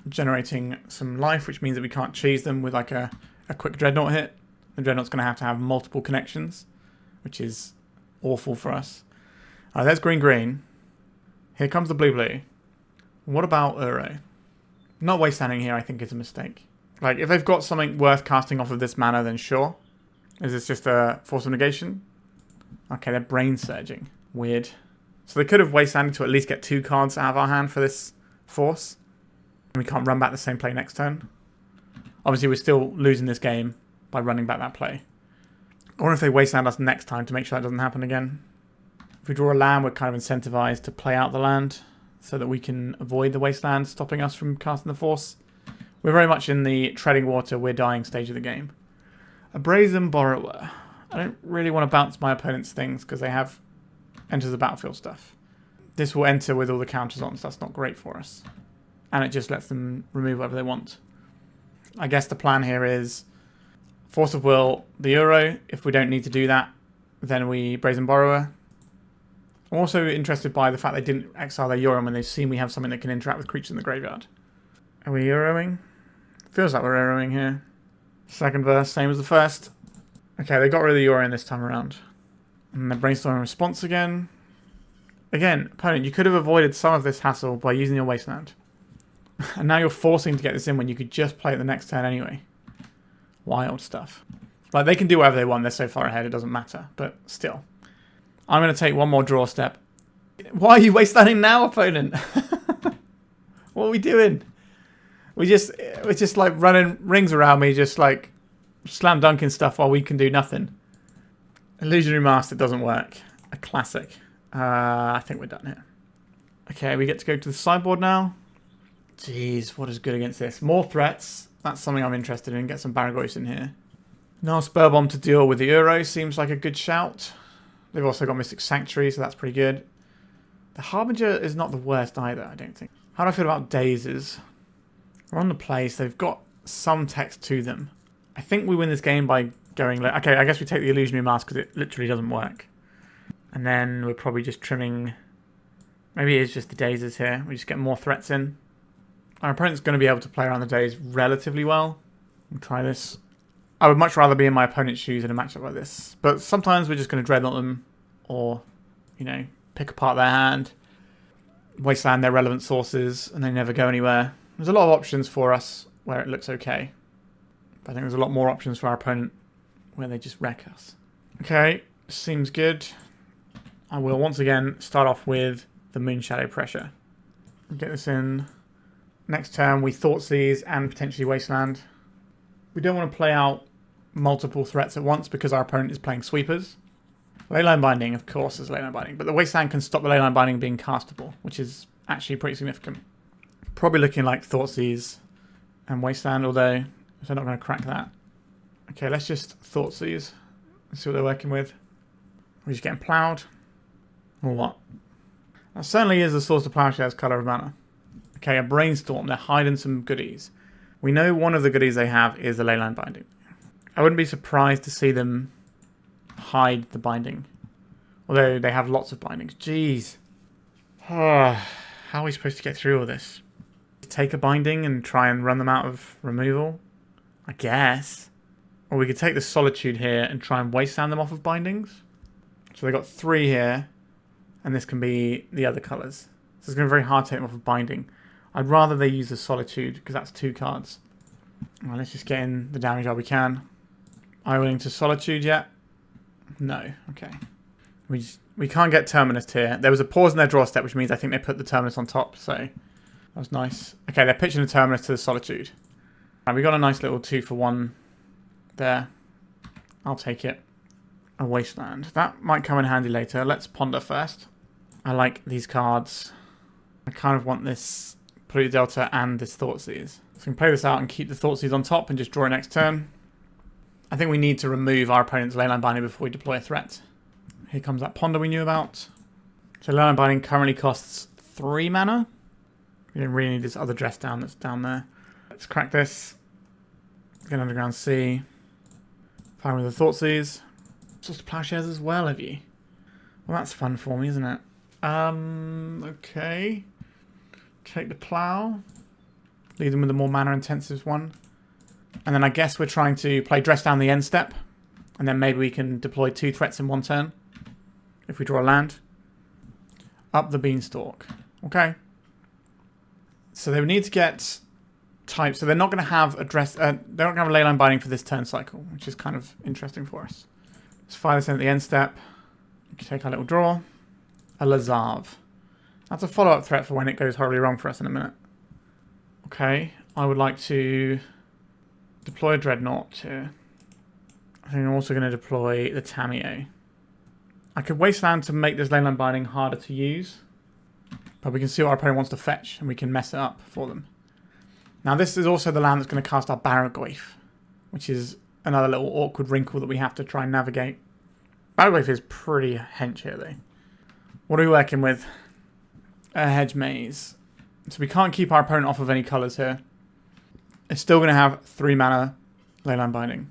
generating some life, which means that we can't cheese them with like a quick Dreadnought hit. the Dreadnought's going to have multiple connections, which is awful for us. Alright, there's green. Here comes the blue. What about Uro? Not wastelanding here, I think, is a mistake. Like, if they've got something worth casting off of this mana, then sure. Is this just a Force of Negation? Okay, they're brain surging. Weird. So they could have wastelanded to at least get 2 cards out of our hand for this Force. And we can't run back the same play next turn. Obviously, we're still losing this game by running back that play. I wonder if they wasteland us next time to make sure that doesn't happen again. If we draw a land, we're kind of incentivized to play out the land so that we can avoid the wasteland stopping us from casting the Force. We're very much in the treading water, we're dying stage of the game. A Brazen Borrower. I don't really want to bounce my opponent's things because they have enters the battlefield stuff. This will enter with all the counters on, so that's not great for us. And it just lets them remove whatever they want. I guess the plan here is Force of Will, the Uro. If we don't need to do that, then we Brazen Borrower. I'm also interested by the fact they didn't exile their Euron when they've seen we have something that can interact with creatures in the graveyard. Are we Euroing? Feels like we're Euroing here. Second verse, same as the first. Okay, they got rid of the Euron this time around. And then Brainstorm response again. Again, opponent, you could have avoided some of this hassle by using your Wasteland. And now you're forcing to get this in when you could just play it the next turn anyway. Wild stuff. Like, they can do whatever they want. They're so far ahead, it doesn't matter. But still. I'm going to take one more draw step. Why are you wastelanding now, opponent? What are we doing? We're just like running rings around me, just like slam dunking stuff while we can do nothing. Illusionary Mask, it doesn't work. A classic. I think we're done here. Okay, we get to go to the sideboard now. Jeez, what is good against this? More threats. That's something I'm interested in. Get some Barrowgoyf in here. No Spell Bomb to deal with the Uro seems like a good shout. They've also got Mystic Sanctuary, so that's pretty good. The Harbinger is not the worst either, I don't think. How do I feel about Dazes? We're on the play, so they've got some text to them. I think we win this game by going... Okay, I guess we take the Illusionary Mask because it literally doesn't work. And then we're probably just trimming... Maybe it is just the Dazes here. We just get more threats in. Our opponent's going to be able to play around the Daze relatively well. We'll try this. I would much rather be in my opponent's shoes in a matchup like this. But sometimes we're just going to Dreadnought them. Or, you know, pick apart their hand. Wasteland their relevant sources. And they never go anywhere. There's a lot of options for us where it looks okay. But I think there's a lot more options for our opponent where they just wreck us. Okay, seems good. I will once again start off with the Moonshadow pressure. Get this in. Next turn we Thoughtseize and potentially Wasteland. We don't want to play out multiple threats at once because our opponent is playing sweepers. Leyline Binding, of course, is Leyline Binding, but the Wasteland can stop the Leyline Binding being castable, which is actually pretty significant. Probably looking like Thoughtseize and Wasteland, although they're not going to crack that. Okay, let's just Thoughtseize. Let's see what they're working with. We're just getting ploughed. Or what? That certainly is the source of Plowshare's Colour of Mana. Okay, a Brainstorm. They're hiding some goodies. We know one of the goodies they have is the Leyline Binding. I wouldn't be surprised to see them hide the binding. Although they have lots of bindings. Jeez. How are we supposed to get through all this? Take a binding and try and run them out of removal? I guess. Or we could take the Solitude here and try and wasteland them off of bindings. So they've got 3 here. And this can be the other colours. So it's going to be very hard to take them off of binding. I'd rather they use the Solitude because that's 2 cards. Well, let's just get in the damage while we can. Are you willing to Solitude yet? No. Okay. We can't get Terminus here. There was a pause in their draw step, which means I think they put the Terminus on top. So that was nice. Okay, they're pitching the Terminus to the Solitude. Right, we got a nice little 2-for-1 there. I'll take it. A Wasteland. That might come in handy later. Let's ponder first. I like these cards. I kind of want this Polluted Delta and this Thoughtseize. So we can play this out and keep the Thoughtseize on top and just draw next turn. I think we need to remove our opponent's Leyline Binding before we deploy a threat. Here comes that Ponder we knew about. So Leyline Binding currently costs 3 mana. We don't really need this other Dress Down that's down there. Let's crack this. Get Underground Sea. Fire with the Thoughtseize. Just Plowshares as well, have you? Well, that's fun for me, isn't it? Okay. Take the Plough. Leave them with a more mana-intensive one. And then I guess we're trying to play Dress Down the end step And then maybe we can deploy 2 threats in 1 turn. If we draw a land. Up the Beanstalk. Okay. So they would need to get types. So they're not going to have a they're not going to have a Leyline Binding for this turn cycle, which is kind of interesting for us. Let's fire this in at the end step. We can take our little draw. A Lazav. That's a follow-up threat for when it goes horribly wrong for us in a minute. Okay. I would like to deploy a Dreadnought here. I think I'm also going to deploy the Tamiyo. I could Wasteland to make this Leyline Binding harder to use. But we can see what our opponent wants to fetch, and we can mess it up for them. Now this is also the land that's going to cast our Barrowgoyf, which is another little awkward wrinkle that we have to try and navigate. Barrowgoyf is pretty hench here though. What are we working with? A Hedge Maze. So we can't keep our opponent off of any colours here. It's still going to have 3 mana Leyline Binding.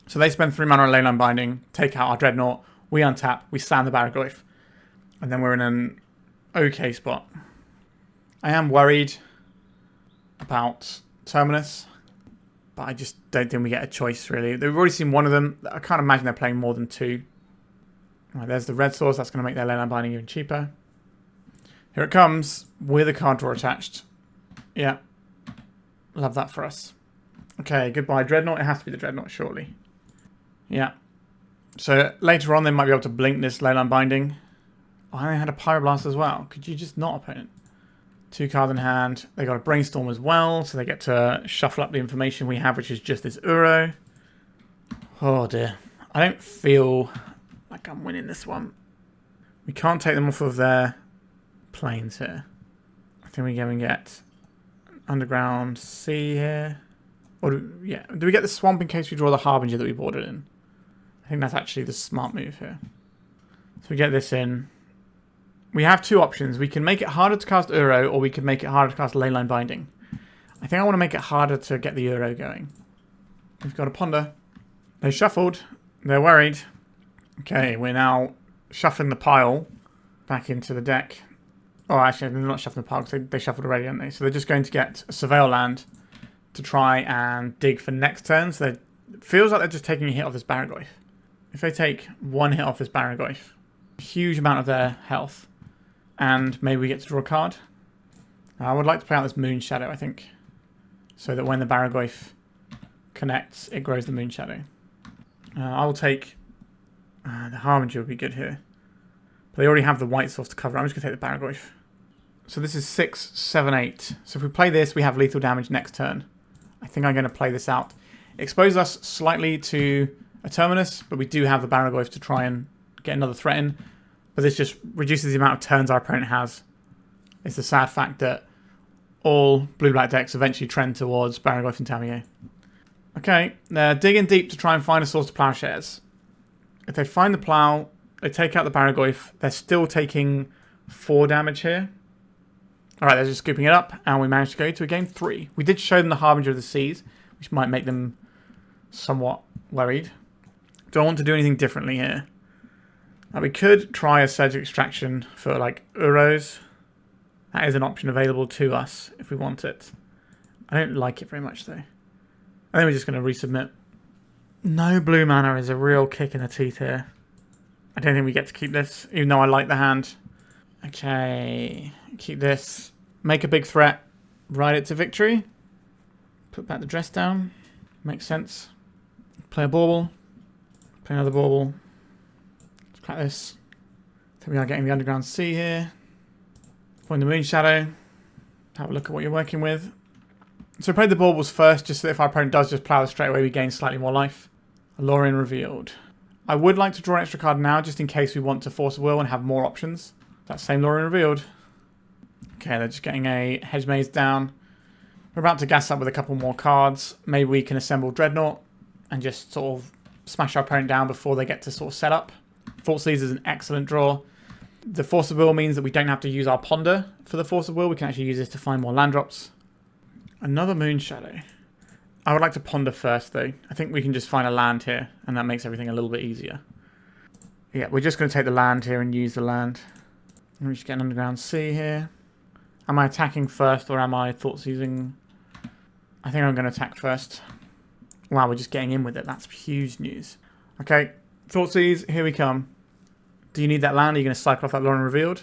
So they spend 3 mana on Leyline Binding, take out our Dreadnought, we untap, we slam the Barrowgoyf. And then we're in an okay spot. I am worried about Terminus, but I just don't think we get a choice really. We've already seen one of them. I can't imagine they're playing more than 2. Right, there's the red source. That's going to make their Leyline Binding even cheaper. Here it comes with a card draw attached. Yeah. Love that for us. Okay, goodbye Dreadnought. It has to be the Dreadnought, surely. Yeah. So later on, they might be able to blink this Leyline Binding. Oh, and they had a Pyroblast as well. Could you just not, opponent? 2 cards in hand. They got a Brainstorm as well, so they get to shuffle up the information we have, which is just this Uro. Oh dear. I don't feel like I'm winning this one. We can't take them off of their planes here. I think we're going to get Underground Sea here. Or do we get the Swamp in case we draw the Harbinger that we boarded in? I think that's actually the smart move here. So we get this in. We have 2 options. We can make it harder to cast Uro, or we can make it harder to cast Leyline Binding. I think I want to make it harder to get the Uro going. We've got a Ponder. They shuffled. They're worried. Okay, we're now shuffling the pile back into the deck. Oh, actually, they're not shuffling the pile because they shuffled already, aren't they? So they're just going to get a Surveil land to try and dig for next turn. So it feels like they're just taking a hit off this Barrowgoyf. If they take 1 hit off this Barrowgoyf, a huge amount of their health, and maybe we get to draw a card. I would like to play out this Moonshadow, I think, so that when the Barrowgoyf connects, it grows the Moonshadow. I will take the Harbinger would be good here. But they already have the white source to cover. I'm just going to take the Barrowgoyf. So this is 6, 7, 8. So if we play this, we have lethal damage next turn. I think I'm going to play this out. It exposes us slightly to a Terminus, but we do have the Barrowgoyf to try and get another threat in. But this just reduces the amount of turns our opponent has. It's the sad fact that all blue-black decks eventually trend towards Barrowgoyf and Tamiyo. Okay, they're digging deep to try and find a source to plowshares. If they find the plow, they take out the Barrowgoyf. They're still taking 4 damage here. Alright, they're just scooping it up, and we managed to go to a game 3. We did show them the Harbinger of the Seas, which might make them somewhat worried. Do I want to do anything differently here? Now, we could try a Surge Extraction for, like, Uros. That is an option available to us if we want it. I don't like it very much, though. I think we're just going to resubmit. No blue mana is a real kick in the teeth here. I don't think we get to keep this, even though I like the hand. Okay, keep this. Make a big threat. Ride it to victory. Put back the Dress Down. Makes sense. Play a Bauble. Play another Bauble. Let's crack this. So we are getting the Underground Sea here. Point the Moonshadow. Have a look at what you're working with. So we played the Baubles first, just so that if our opponent does just plow straight away, we gain slightly more life. Lorien revealed. I would like to draw an extra card now, just in case we want to Force of Will and have more options. That same Lorien revealed. Okay, they're just getting a Hedge Maze down. We're about to gas up with a couple more cards. Maybe we can assemble Dreadnought and just sort of smash our opponent down before they get to sort of set up. Thoughtseize is an excellent draw. The Force of Will means that we don't have to use our Ponder for the Force of Will. We can actually use this to find more land drops. Another Moonshadow. I would like to Ponder first, though. I think we can just find a land here, and that makes everything a little bit easier. Yeah, we're just going to take the land here and use the land. Let me just get an Underground Sea here. Am I attacking first, or am I Thoughtseizing? I think I'm going to attack first. Wow, we're just getting in with it. That's huge news. Okay, Thoughtseize, here we come. Do you need that land? Are you going to cycle off that Lauren Revealed?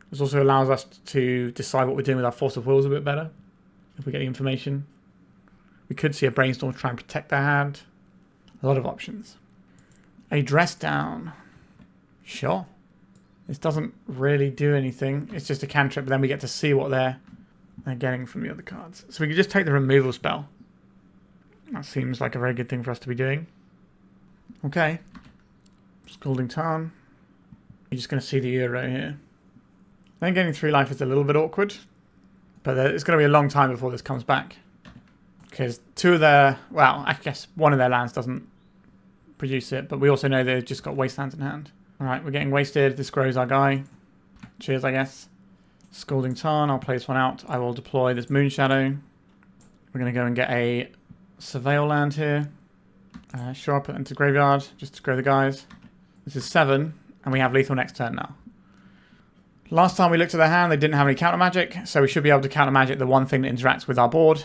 This also allows us to decide what we're doing with our Force of Wills a bit better. If we get the information. We could see a Brainstorm to try and protect their hand. A lot of options. A Dress Down. Sure. This doesn't really do anything. It's just a cantrip, but then we get to see what they're getting from the other cards. So we can just take the removal spell. That seems like a very good thing for us to be doing. Okay. Scalding Tarn. You're just going to see the Euro here. Then getting 3 life is a little bit awkward. But it's going to be a long time before this comes back. Because 2 of their... Well, I guess 1 of their lands doesn't produce it. But we also know they've just got Wastelands in hand. Alright, we're getting wasted. This grows our guy. Cheers, I guess. Scalding Tarn. I'll play this one out. I will deploy this Moonshadow. We're going to go and get a Surveil land here. Sure, I'll put it into graveyard. Just to grow the guys. This is 7. And we have lethal next turn now. Last time we looked at their hand, they didn't have any counter magic, so we should be able to counter magic the one thing that interacts with our board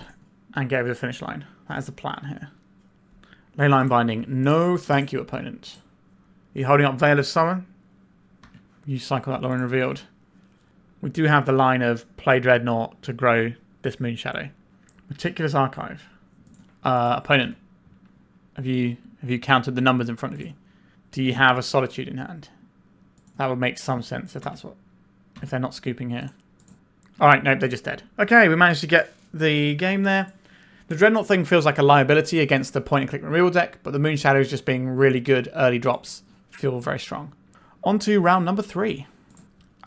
and get over the finish line. That is the plan here. Leyline Binding. No thank you, opponent. Are you holding up Veil of Summer? You cycle that Lauren Revealed. We do have the line of play Dreadnought to grow this Moonshadow. Meticulous Archive. Opponent. Have you counted the numbers in front of you? Do you have a Solitude in hand? That would make some sense if they're not scooping here. Alright, nope, they're just dead. Okay, we managed to get the game there. The Dreadnought thing feels like a liability against the point-and-click removal deck, but the Moonshadows just being really good early drops feel very strong. On to round number 3.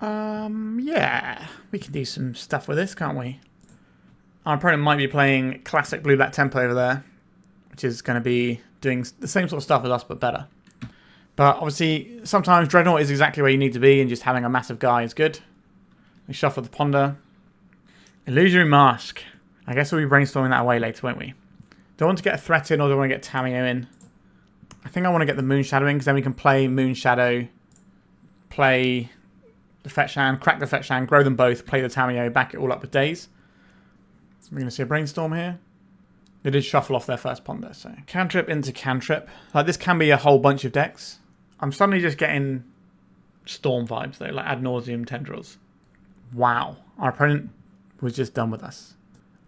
Yeah, we can do some stuff with this, can't we? Our opponent might be playing classic blue-black tempo over there, which is going to be doing the same sort of stuff as us, but better. But obviously, sometimes Dreadnought is exactly where you need to be, and just having a massive guy is good. We shuffle the Ponder. Illusionary Mask. I guess we'll be brainstorming that away later, won't we? Do I want to get a threat in, or do I want to get Tamiyo in? I think I want to get the Moonshadow in, because then we can play Moonshadow, play the fetch hand, crack the fetch hand, grow them both, play the Tamiyo, back it all up with Daze. We're going to see a Brainstorm here. They did shuffle off their first Ponder, so cantrip into cantrip. Like, this can be a whole bunch of decks. I'm suddenly just getting Storm vibes, though, like Ad Nauseam Tendrils. Wow. Our opponent was just done with us.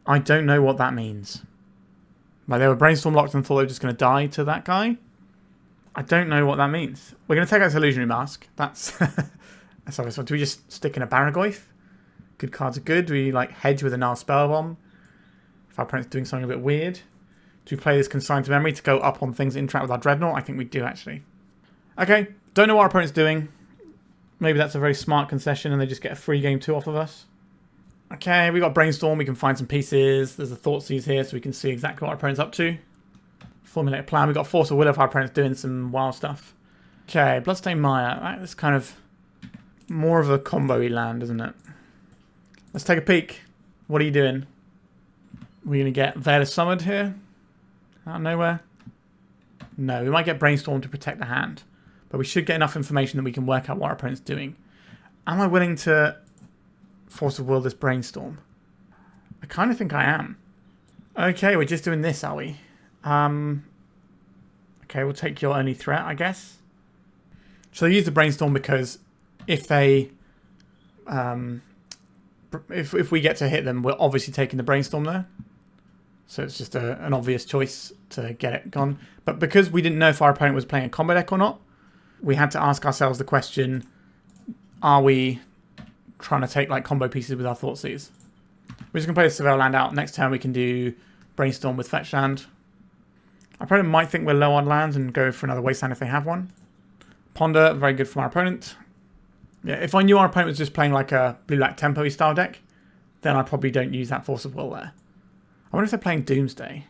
I don't know what that means. Like, they were Brainstorm locked and thought they were just going to die to that guy. I don't know what that means. We're going to take out this Illusionary Mask. That's that's obvious. Do we just stick in a Barrowgoyf? Good cards are good. Do we, like, hedge with a Gnarl Spellbomb? If our opponent's doing something a bit weird. Do we play this Consign to Memory to go up on things that interact with our Dreadnought? I think we do, actually. Okay, don't know what our opponent's doing. Maybe that's a very smart concession and they just get a free game 2 off of us. Okay, we got Brainstorm, we can find some pieces. There's a Thoughtseize here so we can see exactly what our opponent's up to. Formulate a plan. We've got Force of Will if our opponent's doing some wild stuff. Okay, Bloodstained Mire. Right, that's kind of more of a combo-y land, isn't it? Let's take a peek. What are you doing? We're going to get Veil of Summered here. Out of nowhere. No, we might get Brainstorm to protect the hand. But we should get enough information that we can work out what our opponent's doing. Am I willing to Force of Will this Brainstorm? I kind of think I am. Okay, we're just doing this, are we? Okay, we'll take your only threat, I guess. So they use the Brainstorm because if they... if we get to hit them, we're obviously taking the Brainstorm there. So it's just an obvious choice to get it gone. But because we didn't know if our opponent was playing a combo deck or not, we had to ask ourselves the question, are we trying to take like combo pieces with our Thoughtseize? We're just going to play the Surveil land out. Next turn we can do Brainstorm with Fetch Land. Our opponent might think we're low on lands and go for another Wasteland if they have one. Ponder, very good from our opponent. Yeah, if I knew our opponent was just playing like a blue-black tempo-y style deck, then I probably don't use that Force of Will there. I wonder if they're playing Doomsday.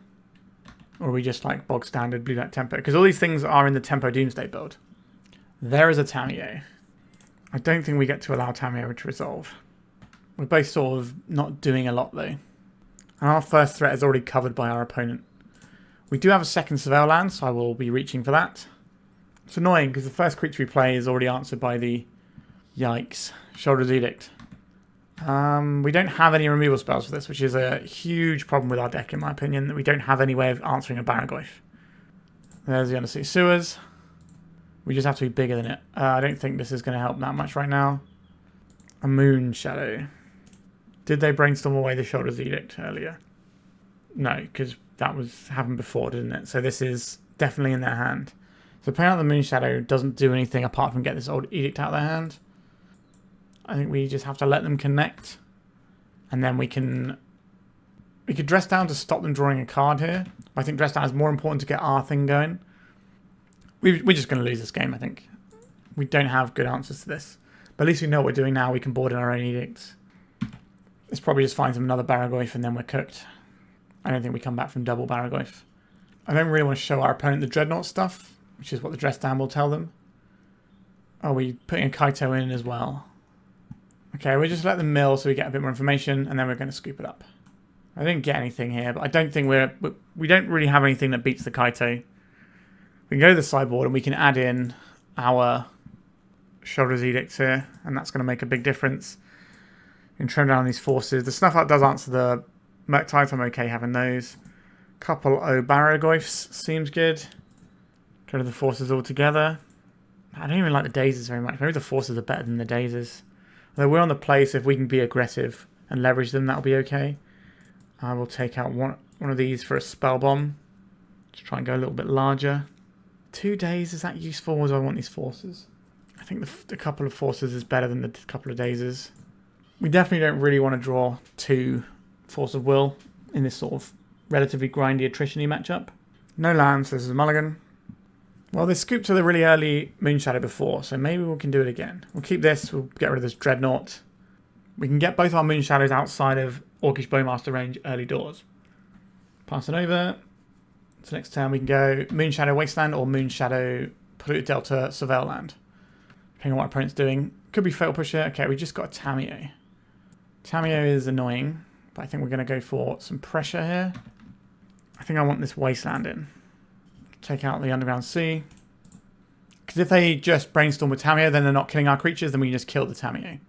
Or are we just like bog standard blue-black tempo? Because all these things are in the tempo Doomsday build. There is a Tamiyo. I don't think we get to allow Tamiyo to resolve. We're both sort of not doing a lot though. And our first threat is already covered by our opponent. We do have a second Surveil land, so I will be reaching for that. It's annoying because the first creature we play is already answered by the... Yikes. Shoulder's Edict. We don't have any removal spells for this, which is a huge problem with our deck, in my opinion, that we don't have any way of answering a Barrowgoyf. There's the Undercity Sewers. We just have to be bigger than it. I don't think this is going to help that much right now. A Moonshadow. Did they brainstorm away the Shoulder's Edict earlier? No, because that happened before, didn't it? So this is definitely in their hand. So playing out the Moonshadow doesn't do anything apart from get this old Edict out of their hand. I think we just have to let them connect. And then we could Dress Down to stop them drawing a card here. I think Dress Down is more important to get our thing going. We're just going to lose this game, I think. We don't have good answers to this. But at least we know what we're doing now. We can board in our own edicts. This probably just finds them another Barrowgoyf and then we're cooked. I don't think we come back from double Barrowgoyf. I don't really want to show our opponent the Dreadnought stuff, which is what the Dress Down will tell them. Oh, we're putting a Kaito in as well. Okay, we'll just let them mill so we get a bit more information and then we're going to scoop it up. I didn't get anything here, but I don't think we don't really have anything that beats the Kaito. We can go to the sideboard and we can add in our Shoulder's Edict here, and that's going to make a big difference. We can trim down these forces. The Snuff Out does answer the Murktide, I'm okay having those. Couple of Barrowgoyfs seems good. Get rid of the forces altogether. I don't even like the Dazes very much. Maybe the forces are better than the Dazes. Although we're on the play, so if we can be aggressive and leverage them, that'll be okay. I will take out one of these for a spell bomb. Just try and go a little bit larger. 2 days, is that useful, or do I want these forces? I think the couple of forces is better than the couple of dazes. We definitely don't really want to draw 2 Force of Will in this sort of relatively grindy attrition-y matchup. No lands, this is a mulligan. Well, they scooped to the really early Moonshadow before, so maybe we can do it again. We'll keep this, we'll get rid of this Dreadnought. We can get both our Moonshadows outside of Orcish Bowmaster range early doors. Pass it over. So next turn we can go Moonshadow Wasteland or Moonshadow Polluted Delta Surveil Land. Depending on what our opponent's doing. Could be Fatal Pusher. Okay, we just got a Tamiyo. Tamiyo is annoying, but I think we're going to go for some pressure here. I think I want this Wasteland in. Take out the Underground Sea. Because if they just brainstorm with Tamiyo, then they're not killing our creatures, then we can just kill the Tamiyo.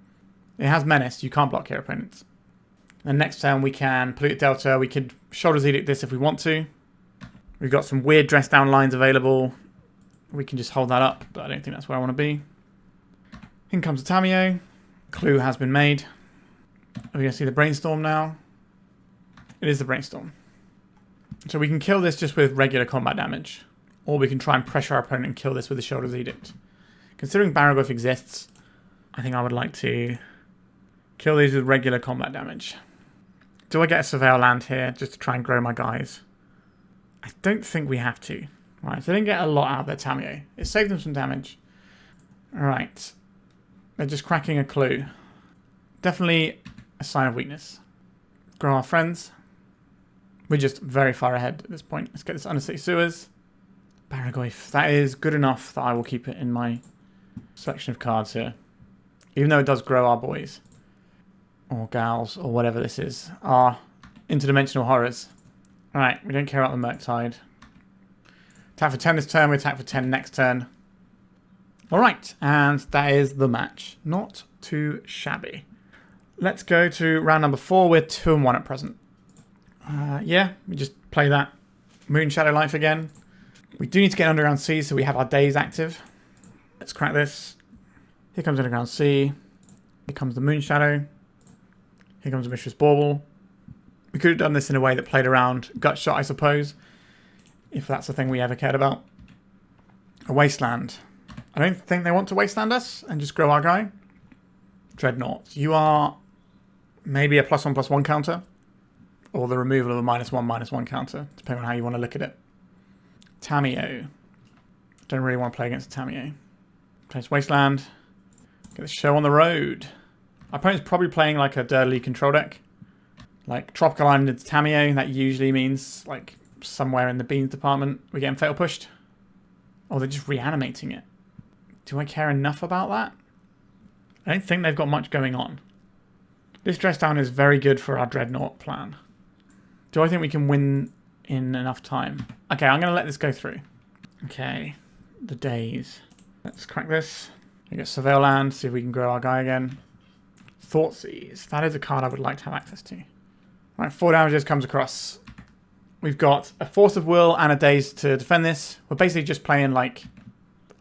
It has Menace. You can't block your opponents. And next turn we can Polluted Delta. We could Shoulder's Edict this if we want to. We've got some weird Dress Down lines available. We can just hold that up, but I don't think that's where I want to be. In comes the Tamiyo. Clue has been made. Are we going to see the Brainstorm now? It is the Brainstorm. So we can kill this just with regular combat damage. Or we can try and pressure our opponent and kill this with the Shoulder's Edict. Considering Barrowgoyf exists, I think I would like to kill these with regular combat damage. Do I get a Surveil Land here just to try and grow my guys? I don't think we have to. Right, so they didn't get a lot out of their Tamiyo. It saved them some damage. Alright. They're just cracking a clue. Definitely a sign of weakness. Grow our friends. We're just very far ahead at this point. Let's get this Undercity Sewers. Barrowgoyf. That is good enough that I will keep it in my selection of cards here. Even though it does grow our boys. Or gals, or whatever this is. Our interdimensional horrors. Alright, we don't care about the Murktide. Attack for 10 this turn, we attack for 10 next turn. Alright, and that is the match. Not too shabby. Let's go to round number 4. We're 2-1 at present. Yeah, we just play that Moonshadow Life again. We do need to get Underground Sea, so we have our Daze active. Let's crack this. Here comes Underground Sea. Here comes the Moonshadow. Here comes Mishra's Bauble. We could have done this in a way that played around Gut Shot, I suppose. If that's the thing we ever cared about. A Wasteland. I don't think they want to Wasteland us and just grow our guy. Dreadnought. You are maybe a +1/+1 counter. Or the removal of a -1/-1 counter. Depending on how you want to look at it. Tamiyo. Don't really want to play against Tamiyo. Plays Wasteland. Get the show on the road. Our opponent's probably playing like a dirtily control deck. Like Tropical Island into Tamiyo. That usually means like somewhere in the beans department we're getting fatal pushed. Or they're just reanimating it. Do I care enough about that? I don't think they've got much going on. This Dress Down is very good for our Dreadnought plan. Do I think we can win in enough time? Okay, I'm going to let this go through. Okay, the Daze. Let's crack this. We get Surveil Land, see if we can grow our guy again. Thoughtseize. That is a card I would like to have access to. Alright, 4 damages comes across. We've got a Force of Will and a Daze to defend this. We're basically just playing like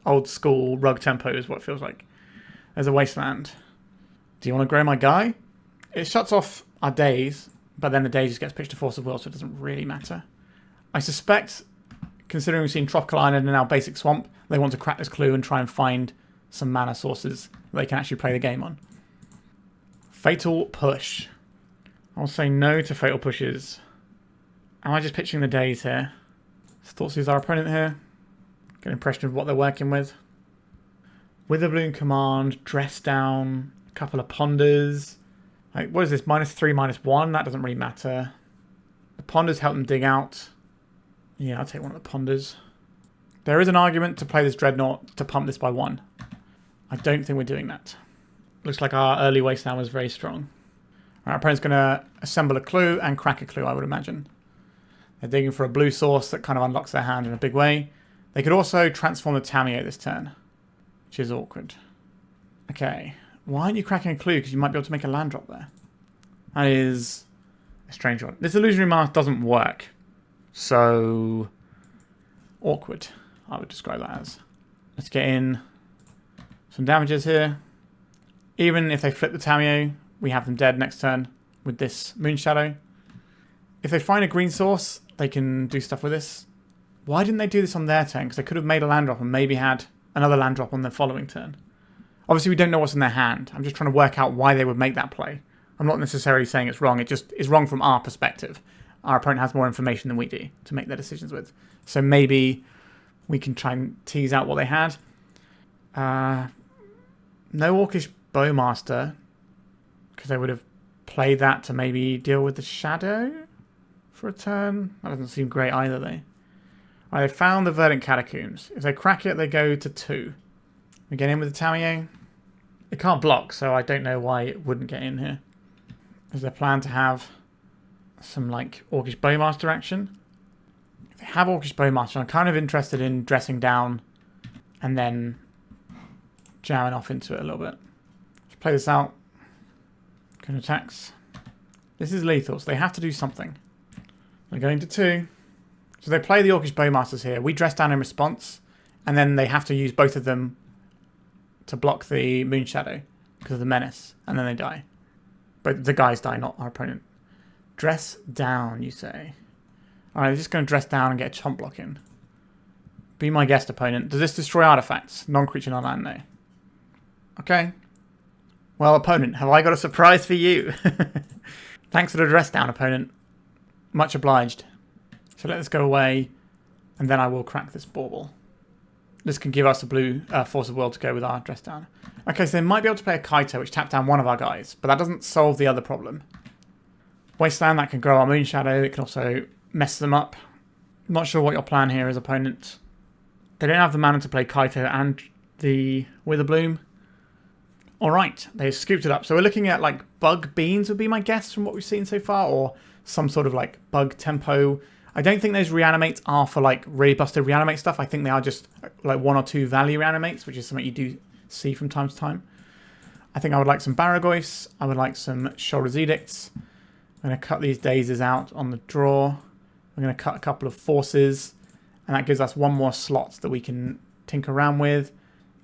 old school rug tempo is what it feels like. There's a Wasteland. Do you want to grow my guy? It shuts off our Daze, but then the Daze just gets pitched to Force of Will, so it doesn't really matter. I suspect, considering we've seen Tropical Island and now Basic Swamp, they want to crack this clue and try and find some mana sources that they can actually play the game on. Fatal Push. I'll say no to Fatal Pushes. Am I just pitching the Daze here? Thoughtseize our opponent here. Get an impression of what they're working with. Witherbloom Command, Dress Down, a couple of Ponders. Like, what is this? -3, -1? That doesn't really matter. The Ponders help them dig out. Yeah, I'll take one of the Ponders. There is an argument to play this Dreadnought to pump this by 1. I don't think we're doing that. Looks like our early Wasteland was very strong. Our opponent's going to assemble a clue and crack a clue, I would imagine. They're digging for a blue source that kind of unlocks their hand in a big way. They could also transform the Tamiyo this turn, which is awkward. Okay, why aren't you cracking a clue? Because you might be able to make a land drop there. That is a strange one. This Illusionary Mask doesn't work. So, awkward, I would describe that as. Let's get in some damages here. Even if they flip the Tamiyo, we have them dead next turn with this Moonshadow. If they find a green source, they can do stuff with this. Why didn't they do this on their turn? Because they could have made a land drop and maybe had another land drop on the following turn. Obviously, we don't know what's in their hand. I'm just trying to work out why they would make that play. I'm not necessarily saying it's wrong. It just is wrong from our perspective. Our opponent has more information than we do to make their decisions with. So maybe we can try and tease out what they had. No Orcish Bowmaster, because they would have played that to maybe deal with the Shadow for a turn. That doesn't seem great either, though. Right, they found the Verdant Catacombs. If they crack it, they go to 2. We get in with the Tamiyo. It can't block, so I don't know why it wouldn't get in here. Is their plan to have some like Orcish Bowmaster action? If they have Orcish Bowmaster, I'm kind of interested in dressing down and then jamming off into it a little bit. Let's play this out. Going to attacks. This is lethal, so they have to do something. They're going to 2. So they play the Orcish Bowmasters here. We dress down in response, and then they have to use both of them to block the Moonshadow because of the menace, and then they die. But the guys die, not our opponent. Dress down, you say. Alright, they're just going to dress down and get a chomp block in. Be my guest, opponent. Does this destroy artifacts? Non-creature, non-land, no. Okay. Well, opponent, have I got a surprise for you? Thanks for the dress down, opponent. Much obliged. So let this go away, and then I will crack this Bauble. This can give us a blue Force of Will to go with our dress down. Okay, so they might be able to play a Kaito, which taps down one of our guys, but that doesn't solve the other problem. Wasteland, that can grow our Moonshadow. It can also mess them up. Not sure what your plan here is, opponent. They don't have the mana to play Kaito and the Witherbloom. Alright, they've scooped it up. So we're looking at like bug beans would be my guess from what we've seen so far, or some sort of like bug tempo. I don't think those reanimates are for like really busted reanimate stuff. I think they are just like 1 or 2 value reanimates, which is something you do see from time to time. I think I would like some Barrowgoyfs. I would like some Shoulder's Edicts. I'm going to cut these Dazes out on the draw. I'm going to cut a couple of Forces, and that gives us 1 more slot that we can tinker around with.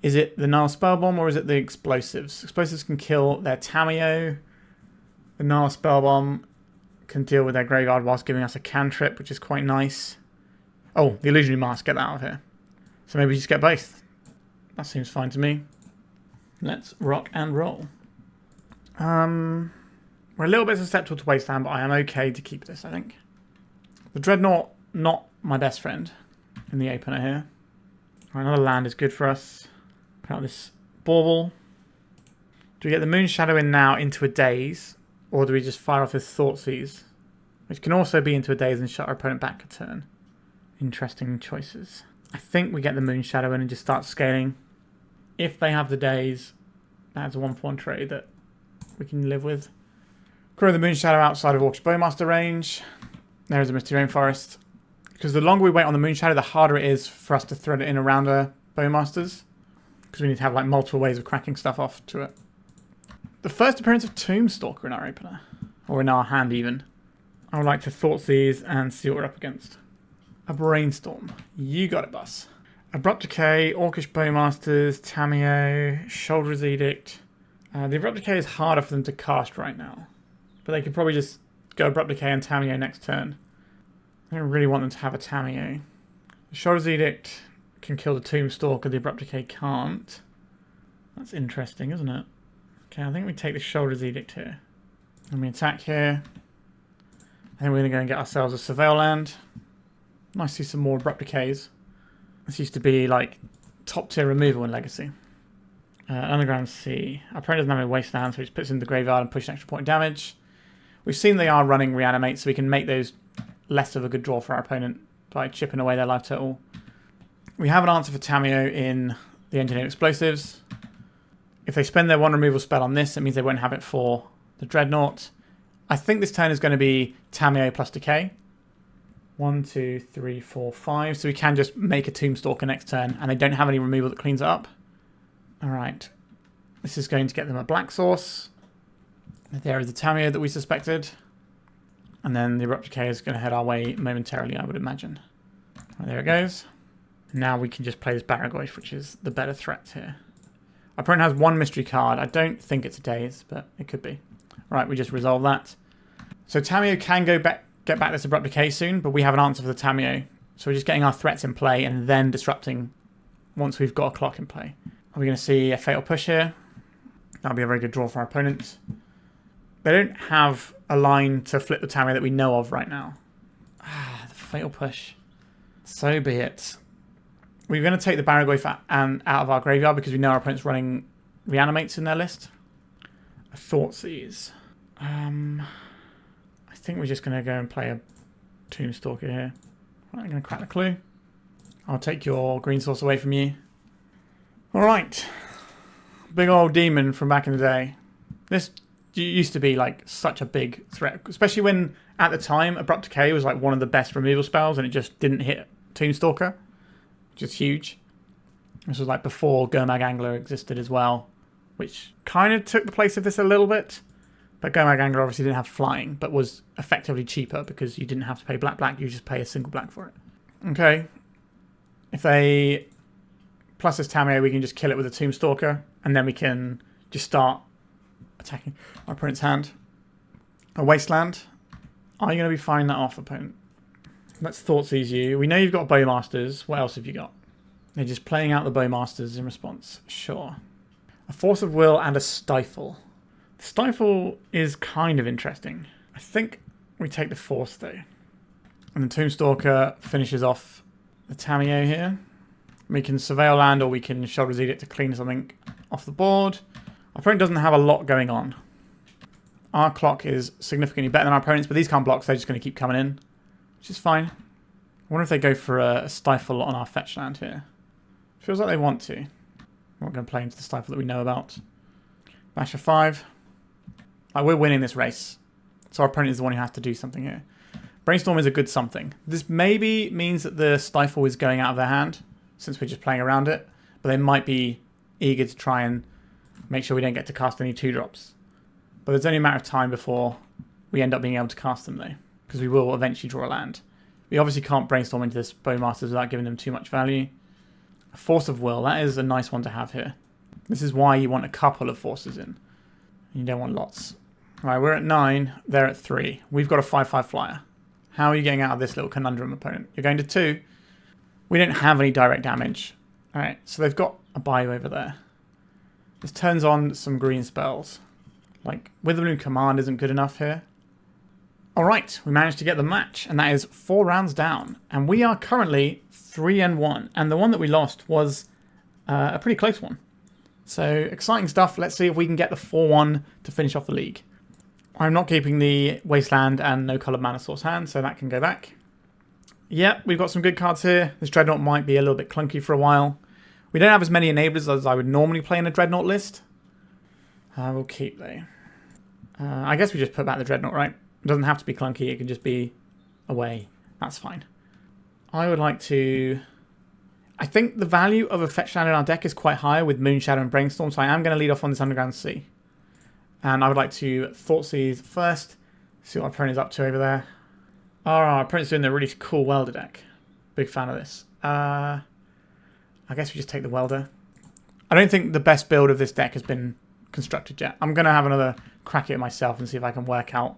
Is it the Nile Spellbomb or is it the Explosives? Explosives can kill their Tamiyo. The Nile Spellbomb can deal with their graveyard whilst giving us a cantrip, which is quite nice. Oh, the Illusionary Mask, get that out of here. So maybe just get both. That seems fine to me. Let's rock and roll. We're a little bit susceptible to Wasteland, but I am okay to keep this, I think. The Dreadnought, not my best friend in the opener here. Another land is good for us. Put out this Bauble. Do we get the Moonshadow in now into a Daze? Or do we just fire off this Thoughtseize? Which can also be into a Daze and shut our opponent back a turn. Interesting choices. I think we get the Moonshadow in and just start scaling. If they have the Daze, that's a 1-for-1 trade that we can live with. Grow the Moonshadow outside of Orcish Bowmaster range. There's a Misty Rainforest. Because the longer we wait on the Moonshadow, the harder it is for us to thread it in around our Bowmasters. Because we need to have like multiple ways of cracking stuff off to it. The first appearance of Tombstalker in our opener. Or in our hand even. I would like to Thoughtseize and see what we're up against. A Brainstorm. You got it, boss. Abrupt Decay, Orcish Bowmasters, Tamiyo, Shoulder's Edict. The Abrupt Decay is harder for them to cast right now. But they could probably just go Abrupt Decay and Tamiyo next turn. I don't really want them to have a Tamiyo. The Shoulder's Edict can kill the Tombstalker, the Abrupt Decay can't. That's interesting, isn't it? Okay, I think we take the Shoulder's Edict here. And we attack here. I think we're going to go and get ourselves a Surveil Land. Nice to see some more Abrupt Decays. This used to be like top tier removal in Legacy. Underground Sea. Our opponent doesn't have a Wasteland, so he just puts it in the graveyard and pushes an extra point of damage. We've seen they are running Reanimate, so we can make those less of a good draw for our opponent by chipping away their life total. We have an answer for Tamiyo in the Engineered Explosives. If they spend their one removal spell on this, it means they won't have it for the Dreadnought. I think this turn is going to be Tamiyo plus Decay. 1, 2, 3, 4, 5. So we can just make a Tombstalker next turn, and they don't have any removal that cleans it up. Alright. This is going to get them a black source. There is the Tamiyo that we suspected. And then the Abrupt Decay is going to head our way momentarily, I would imagine. Right, there it goes. Now we can just play this Barrowgoyf, which is the better threat here. Our opponent has one mystery card. I don't think it's a Daze, but it could be. Right, we just resolve that. So Tamiyo can get back this Abrupt Decay soon, but we have an answer for the Tamiyo. So we're just getting our threats in play and then disrupting once we've got a clock in play. Are we going to see a Fatal Push here? That'll be a very good draw for our opponents. They don't have a line to flip the Tamiyo that we know of right now. Ah, the Fatal Push. So be it. We're going to take the Barrowgoyf out of our graveyard because we know our opponent's running Reanimates in their list. A Thoughtseize. I think we're just going to go and play a Tombstalker here. Right, I'm going to crack the clue. I'll take your green source away from you. Alright. Big old demon from back in the day. This used to be like such a big threat, especially when at the time Abrupt Decay was like one of the best removal spells and it just didn't hit Tombstalker, which is huge. This was like before Gomag Angler existed as well, which kind of took the place of this a little bit. But Gomag Angler obviously didn't have flying, but was effectively cheaper because you didn't have to pay black, you just pay a single black for it. Okay. If they plus this Tamiyo, we can just kill it with a Tombstalker, and then we can just start attacking our opponent's hand. A Wasteland. Are you going to be firing that off, opponent? Let's Thoughtseize you. We know you've got Bowmasters. What else have you got? They're just playing out the Bowmasters in response. Sure. A Force of Will and a Stifle. The Stifle is kind of interesting. I think we take the Force, though. And the Tombstalker finishes off the Tamiyo here. We can Surveil Land or we can Shoulder's Edict to clean something off the board. Our opponent doesn't have a lot going on. Our clock is significantly better than our opponent's, but these can't block, so they're just going to keep coming in, which is fine. I wonder if they go for a Stifle on our fetch land here. Feels like they want to. We're not going to play into the Stifle that we know about. Bash of 5. Like, we're winning this race, so our opponent is the one who has to do something here. Brainstorm is a good something. This maybe means that the Stifle is going out of their hand, since we're just playing around it, but they might be eager to try and make sure we don't get to cast any 2-drops. But there's only a matter of time before we end up being able to cast them, though, because we will eventually draw a land. We obviously can't Brainstorm into this Bowmasters without giving them too much value. A Force of Will, that is a nice one to have here. This is why you want a couple of forces in. You don't want lots. Alright, we're at 9, they're at 3. We've got a 5/5 flyer. How are you getting out of this little conundrum, opponent? You're going to 2. We don't have any direct damage. Alright, so they've got a bio over there. This turns on some green spells. Like, Witherbloom Command isn't good enough here. Alright, we managed to get the match, and that is 4 rounds down. And we are currently 3-1, and the one that we lost was a pretty close one. So, exciting stuff. Let's see if we can get the 4-1 to finish off the league. I'm not keeping the Wasteland and no coloured mana source hand, so that can go back. Yep, we've got some good cards here. This Dreadnought might be a little bit clunky for a while. We don't have as many enablers as I would normally play in a Dreadnought list. We'll keep though. I guess we just put back the Dreadnought, right? It doesn't have to be clunky, it can just be away. That's fine. I would like to... I think the value of a fetch land in our deck is quite high with Moonshadow and Brainstorm, so I am going to lead off on this Underground Sea. And I would like to Thoughtseize first, see what our opponent is up to over there. our opponent's doing a really cool welder deck. Big fan of this. I guess we just take the welder. I don't think the best build of this deck has been constructed yet. I'm going to have another crack at it myself and see if I can work out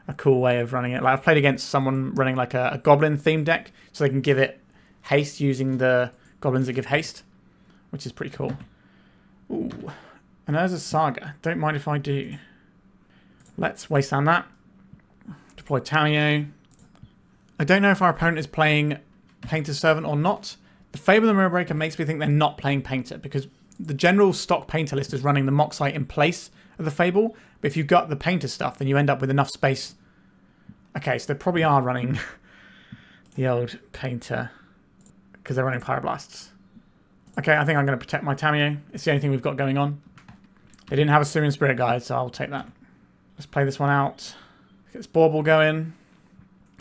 a cool way of running it. Like I've played against someone running like a goblin themed deck, so they can give it haste using the goblins that give haste, which is pretty cool. Ooh, and there's a Saga. Don't mind if I do. Let's Wasteland that. Deploy Tamiyo. I don't know if our opponent is playing Painter Servant or not. The Fable of the Mirror Breaker makes me think they're not playing Painter, because the general stock Painter list is running the Moxite in place of the Fable, but if you've got the Painter stuff, then you end up with enough space. Okay, so they probably are running the old Painter, because they're running Pyroblasts. Okay, I think I'm going to protect my Tamiyo. It's the only thing we've got going on. They didn't have a Syrian Spirit Guide, so I'll take that. Let's play this one out. Get this Bauble going.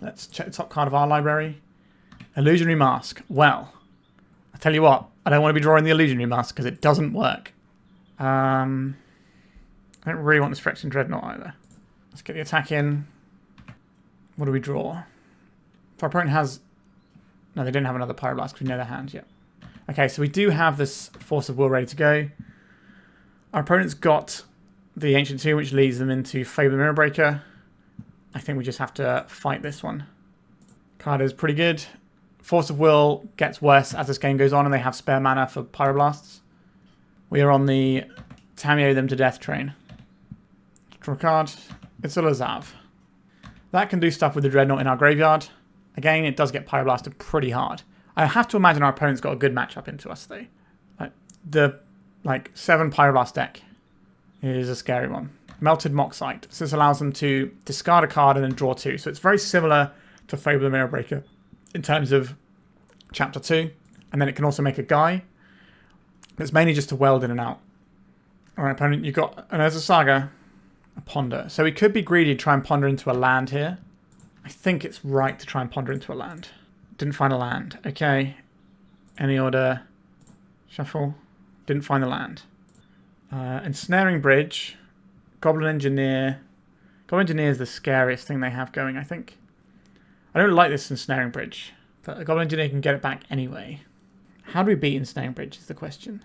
Let's check the top card of our library. Illusionary Mask. Well, I tell you what, I don't want to be drawing the Illusionary Mask because it doesn't work. I don't really want this Phyrexian Dreadnought either. Let's get the attack in. What do we draw? If our opponent has... No, they didn't have another Pyroblast because we know their hand yet. Okay, so we do have this Force of Will ready to go. Our opponent's got the Ancient Tomb, which leads them into Fable of the Mirror Breaker. I think we just have to fight this one. Card is pretty good. Force of Will gets worse as this game goes on and they have spare mana for Pyroblasts. We are on the Tamiyo them to death train. Draw a card. It's a Lazav. That can do stuff with the Dreadnought in our graveyard. Again, it does get Pyroblasted pretty hard. I have to imagine our opponent's got a good matchup into us though. The 7 Pyroblast deck is a scary one. Melted Moxite. So this allows them to discard a card and then draw 2. So it's very similar to Fable of the Mirror Breaker in terms of Chapter 2. And then it can also make a Guy. It's mainly just to weld in and out. Alright, opponent, you've got an Urza Saga, a Ponder. So we could be greedy to try and ponder into a land here. I think it's right to try and ponder into a land. Didn't find a land. Okay. Any order. Shuffle. Didn't find the land. Ensnaring Bridge. Goblin Engineer. Goblin Engineer is the scariest thing they have going, I think. I don't like this Ensnaring Bridge, but a Goblin Engineer can get it back anyway. How do we beat Ensnaring Bridge is the question.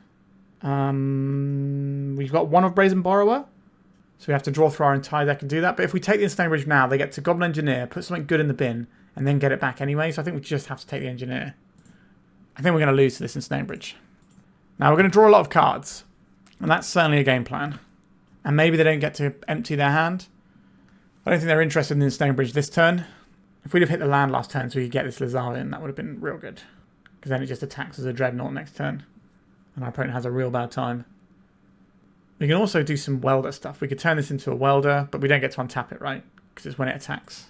We've got one of Brazen Borrower, so we have to draw through our entire deck and do that. But if we take the Ensnaring Bridge now, they get to Goblin Engineer, put something good in the bin, and then get it back anyway. So I think we just have to take the Engineer. I think we're going to lose to this Ensnaring Bridge. Now we're going to draw a lot of cards, and that's certainly a game plan. And maybe they don't get to empty their hand. I don't think they're interested in the Ensnaring Bridge this turn. If we'd have hit the land last turn so we could get this Lazav in, that would have been real good. Because then it just attacks as a Dreadnought next turn. And our opponent has a real bad time. We can also do some welder stuff. We could turn this into a welder, but we don't get to untap it, right? Because it's when it attacks.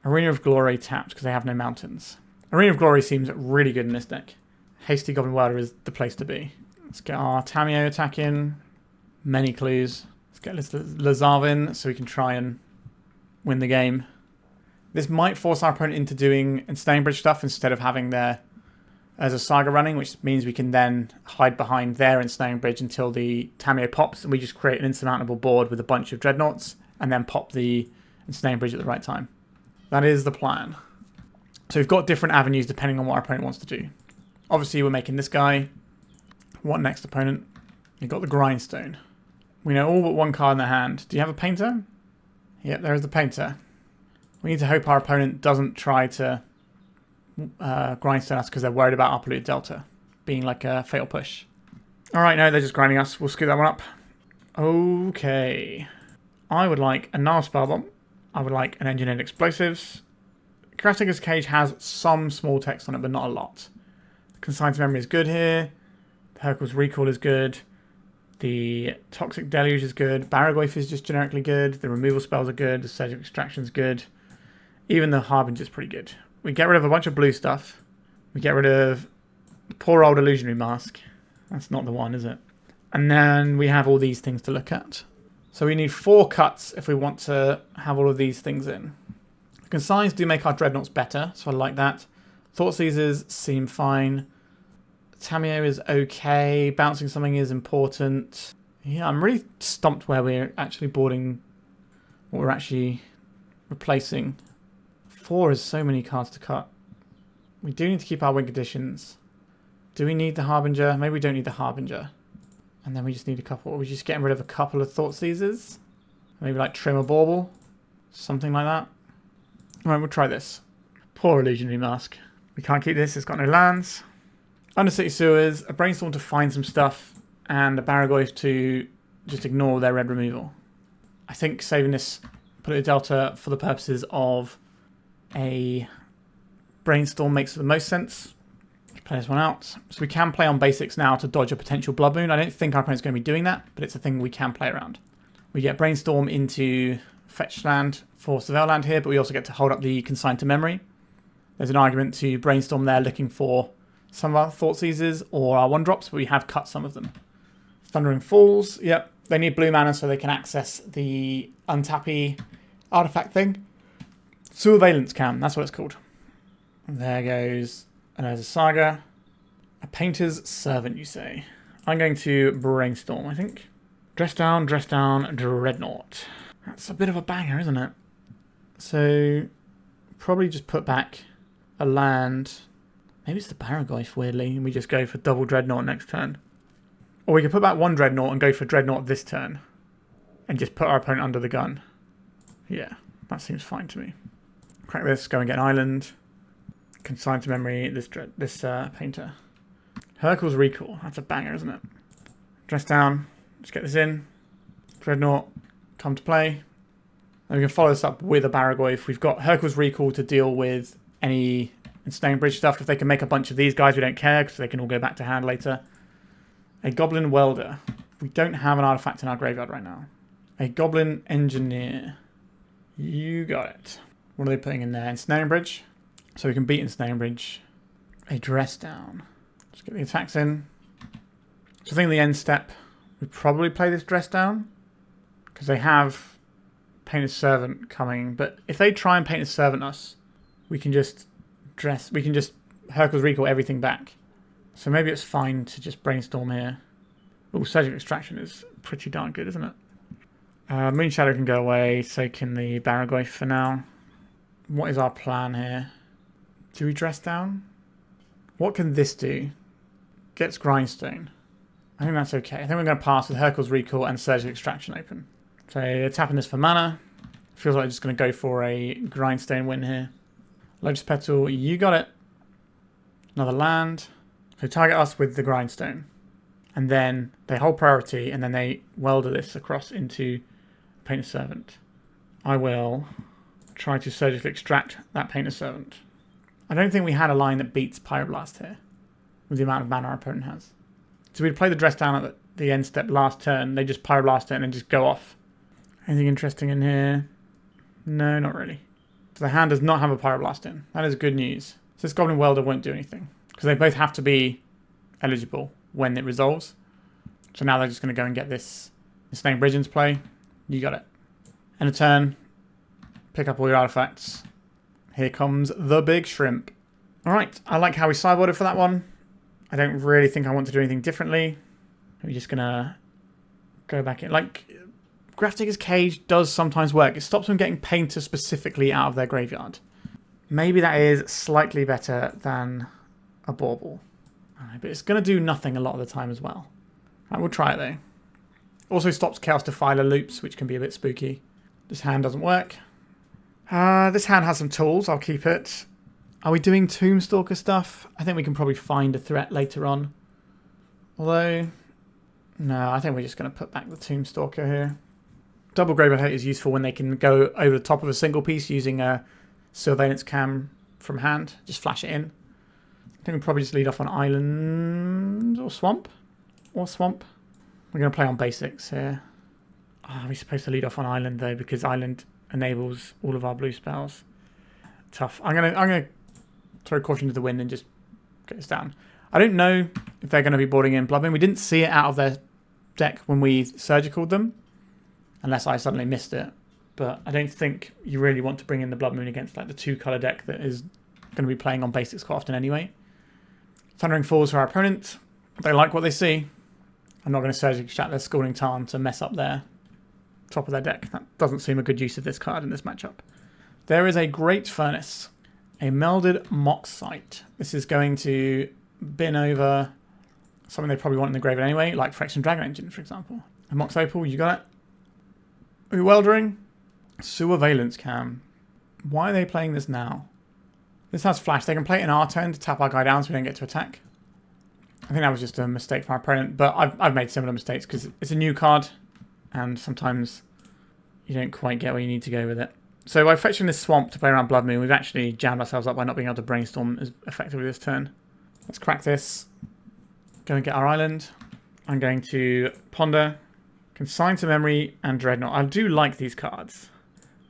Arena of Glory tapped because they have no mountains. Arena of Glory seems really good in this deck. Hasty Goblin Welder is the place to be. Let's get our Tamiyo attack in. Many clues. Let's get this Lazav in so we can try and win the game. This might force our opponent into doing Ensnaring Bridge stuff instead of having their as a Saga running, which means we can then hide behind their Ensnaring Bridge until the Tamiyo pops and we just create an insurmountable board with a bunch of Dreadnoughts and then pop the Ensnaring Bridge at the right time. That is the plan. So we've got different avenues depending on what our opponent wants to do. Obviously we're making this guy. What next, opponent? You've got the Grindstone. We know all but one card in their hand. Do you have a Painter? Yep, there is the Painter. We need to hope our opponent doesn't try to grindstone us because they're worried about our Polluted Delta being like a fatal push. Alright, no, they're just grinding us. We'll scoot that one up. Okay. I would like a Nile Spellbomb. I would like an Engineered Explosives. Caretaker's Cage has some small text on it, but not a lot. Consigned Memory is good here. The Hercule's Recall is good. The Toxic Deluge is good. Barrowgoyf is just generically good. The removal spells are good. The Surge of Extraction is good. Even the Harbinger is pretty good. We get rid of a bunch of blue stuff. We get rid of poor old Illusionary Mask. That's not the one, is it? And then we have all these things to look at. So we need 4 cuts if we want to have all of these things in. Consigns do make our Dreadnoughts better, so I like that. Thoughtseizes seem fine. Tamiyo is okay. Bouncing something is important. Yeah, I'm really stumped where we're actually boarding what we're actually replacing. 4 is so many cards to cut. We do need to keep our win conditions. Do we need the Harbinger? Maybe we don't need the Harbinger. And then we just need a couple. We're just getting rid of a couple of Thoughtseizes. Maybe like trim a Bauble. Something like that. Alright, we'll try this. Poor Illusionary Mask. We can't keep this, it's got no lands. Undercity Sewers, a Brainstorm to find some stuff, and a Barrowgoyf to just ignore their red removal. I think saving this Polluted Delta for the purposes of a Brainstorm makes the most sense. Let's play this one out. So we can play on basics now to dodge a potential Blood Moon. I don't think our opponent's going to be doing that, but it's a thing we can play around. We get Brainstorm into Fetch Land for Surveil Land here, but we also get to hold up the Consign to Memory. There's an argument to Brainstorm there looking for some of our Thoughtseizes or our 1-drops, but we have cut some of them. Thundering Falls, yep. They need blue mana so they can access the untappy artifact thing. Surveillance Cam, that's what it's called. There goes another Saga. A Painter's Servant, you say. I'm going to Brainstorm, I think. Dress Down, Dreadnought. That's a bit of a banger, isn't it? So, probably just put back a land. Maybe it's the Barrowgoyf, weirdly, and we just go for double Dreadnought next turn. Or we could put back one Dreadnought and go for Dreadnought this turn. And just put our opponent under the gun. Yeah, that seems fine to me. Crack this, go and get an island. Consign to memory this Painter. Hercule's Recall, that's a banger, isn't it? Dress Down, let's get this in. Dreadnought, come to play. And we can follow this up with a Barrowgoyf. We've got Hercule's Recall to deal with any Ensnaring Bridge stuff. If they can make a bunch of these guys, we don't care because they can all go back to hand later. A Goblin Welder. We don't have an artifact in our graveyard right now. A Goblin Engineer. You got it. What are they putting in there? Ensnaring Bridge. So we can beat Ensnaring Bridge. A Dress Down. Just get the attacks in. So I think the end step, we probably play this Dress Down. Because they have Painter's Servant coming. But if they try and Painter's Servant us, we can just Hercule's Recall everything back. So maybe it's fine to just Brainstorm here. Oh, Surgical Extraction is pretty darn good, isn't it? Moonshadow can go away, so can the Barrowgoyf for now. What is our plan here? Do we Dress Down? What can this do? Gets Grindstone. I think that's okay. I think we're going to pass with Hercule's Recall and Surgical Extraction open. So tapping this for mana. Feels like I'm just going to go for a Grindstone win here. Lotus Petal, you got it. Another land. So target us with the Grindstone. And then they hold priority and then they welder this across into Painter's Servant. I will try to surgically extract that Painter's Servant. I don't think we had a line that beats Pyroblast here with the amount of mana our opponent has. So we'd play the Dress Down at the end step last turn. They just Pyroblast it and then just go off. Anything interesting in here? No, not really. So the hand does not have a Pyroblast in. That is good news. So this Goblin Welder won't do anything. Because they both have to be eligible when it resolves. So now they're just going to go and get this Ensnaring Bridge into play. You got it. End of turn. Pick up all your artifacts. Here comes the big shrimp. Alright, I like how we sideboarded for that one. I don't really think I want to do anything differently. We're just going to go back in. Like, Grafdigger's Cage does sometimes work. It stops them getting Painter specifically out of their graveyard. Maybe that is slightly better than a Bauble. But it's going to do nothing a lot of the time as well. Right, we'll try it though. Also stops Chaos Defiler loops, which can be a bit spooky. This hand doesn't work. This hand has some tools. I'll keep it. Are we doing Tombstalker stuff? I think we can probably find a threat later on. Although, no, I think we're just going to put back the Tombstalker here. Double Graveyard Hate is useful when they can go over the top of a single piece using a Surveillance Cam from hand. Just flash it in. I think we'll probably just lead off on Island or Swamp. Or Swamp. We're going to play on basics here. Are we supposed to lead off on Island though? Because Island enables all of our blue spells. Tough. I'm gonna throw caution to the wind and just get this down. I don't know if they're going to be boarding in Blood Moon. We didn't see it out of their deck when we surgicaled them. Unless I suddenly missed it. But I don't think you really want to bring in the Blood Moon against like the 2-colour deck that is going to be playing on basics quite often anyway. Thundering Falls for our opponent. They like what they see. I'm not going to surgically extract their Scalding Tarn to mess up their top of their deck. That doesn't seem a good use of this card in this matchup. There is a Great Furnace. A Melded Moxite. This is going to bin over something they probably want in the graveyard anyway, like Phyrexian Dragon Engine, for example. A Mox Opal, you got it. Weldering. Sewer Valence Cam. Why are they playing this now? This has flash. They can play it in our turn to tap our guy down so we don't get to attack. I think that was just a mistake from our opponent, but I've made similar mistakes because it's a new card and sometimes you don't quite get where you need to go with it. So by fetching this swamp to play around Blood Moon, we've actually jammed ourselves up by not being able to brainstorm as effectively this turn. Let's crack this. Go and get our island. I'm going to ponder, Consign to Memory, and Dreadnought. I do like these cards.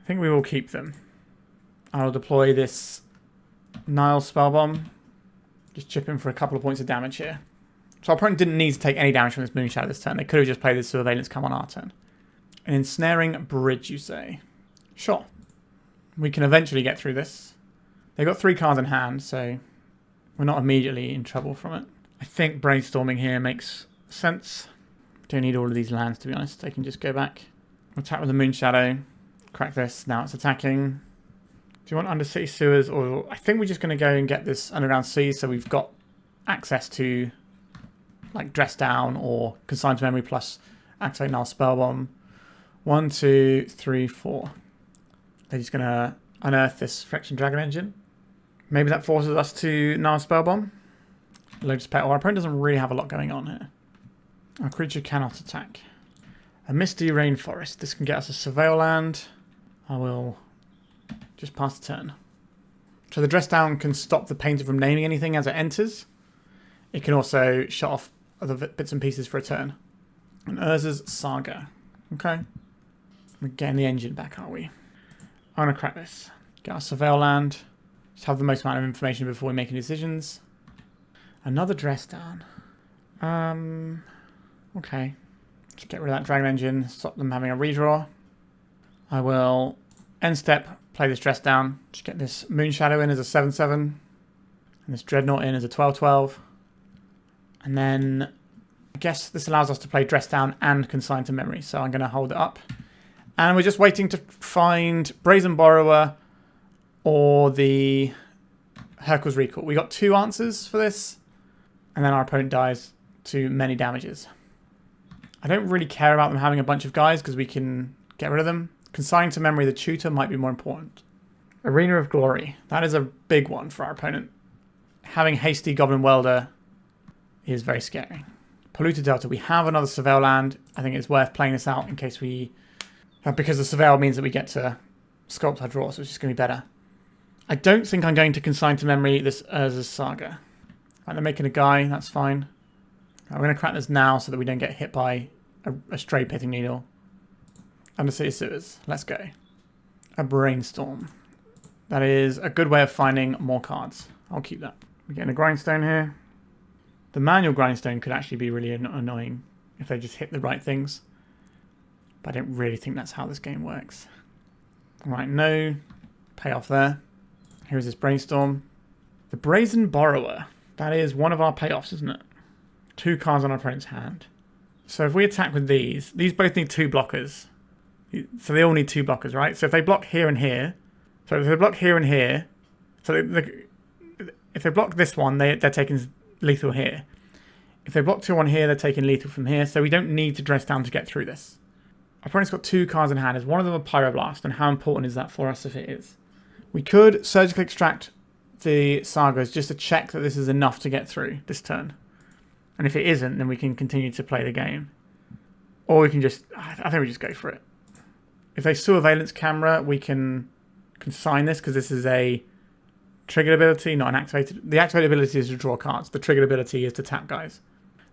I think we will keep them. I'll deploy this Nile Spellbomb. Just chip in for a couple of points of damage here. So our opponent didn't need to take any damage from this Moonshadow this turn. They could have just played this Surveillance Cam on our turn. An Ensnaring Bridge, you say? Sure. We can eventually get through this. They've got 3 cards in hand, so we're not immediately in trouble from it. I think brainstorming here makes sense. Don't need all of these lands, to be honest. They can just go back. Attack with the Moonshadow. Crack this. Now it's attacking. Do you want Undercity Sewers? Or I think we're just going to go and get this Underground Sea, so we've got access to like Dress Down or Consign to Memory plus activate Nile Spellbomb. 1, 2, 3, 4. They're just going to unearth this Phyrexian Dragon Engine. Maybe that forces us to Nile Spellbomb. Lotus Petal. Our opponent doesn't really have a lot going on here. Our creature cannot attack. A Misty Rainforest. This can get us a Surveil land. I will just pass the turn. So the Dress Down can stop the painter from naming anything as it enters. It can also shut off other bits and pieces for a turn. And Urza's Saga. Okay. We're getting the engine back, are we? I'm going to crack this. Get our Surveil land. Just have the most amount of information before we make any decisions. Another Dress Down. Okay. Let's get rid of that Dragon Engine. Stop them having a redraw. I will end step, play this Dress Down. Just get this Moonshadow in as a 7/7. And this Dreadnought in as a 12/12. And then I guess this allows us to play Dress Down and Consign to Memory. So I'm going to hold it up. And we're just waiting to find Brazen Borrower or the Hurkyl's Recall. We got 2 answers for this. And then our opponent dies to many damages. I don't really care about them having a bunch of guys because we can get rid of them. Consigning to Memory the tutor might be more important. Arena of Glory. That is a big one for our opponent. Having Hasty Goblin Welder is very scary. Polluted Delta. We have another Surveil land. I think it's worth playing this out in case we... because the Surveil means that we get to sculpt our draw, so it's just going to be better. I don't think I'm going to Consign to Memory this Urza's Saga. Right, they're making a guy. That's fine. Right, we're going to crack this now so that we don't get hit by a stray Pithing Needle. Undercity Sewers. Let's go. A Brainstorm. That is a good way of finding more cards. I'll keep that. We're getting a Grindstone here. The manual Grindstone could actually be really annoying if they just hit the right things. But I don't really think that's how this game works. Right, no payoff there. Here's this Brainstorm. The Brazen Borrower. That is one of our payoffs, isn't it? 2 cards on our opponent's hand. So if we attack with these both need 2 blockers. So they all need 2 blockers, right? So if they block here and here, so if they block here and here, so if they block this one, they're taking lethal here. If they block 2 on here, they're taking lethal from here. So we don't need to Dress Down to get through this. Our opponent's got 2 cards in hand. Is one of them a Pyroblast? And how important is that for us if it is? We could surgically extract the Sagas just to check that this is enough to get through this turn. And if it isn't, then we can continue to play the game. Or we can just... I think we just go for it. If they Sewer Valence Camera, we can consign this because this is a triggered ability, not an activated... The activated ability is to draw cards. The triggered ability is to tap guys.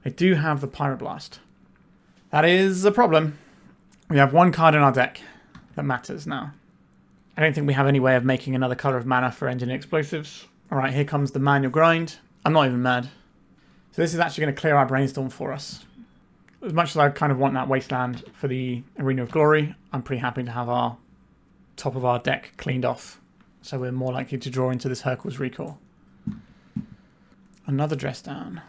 They do have the Pyroblast. That is a problem. We have 1 card in our deck that matters now. I don't think we have any way of making another colour of mana for engineer explosives. Alright, here comes the manual grind. I'm not even mad. So this is actually going to clear our Brainstorm for us. As much as I kind of want that Wasteland for the Arena of Glory, I'm pretty happy to have our top of our deck cleaned off. So we're more likely to draw into this Hurkyl's Recall. Another Dress Down.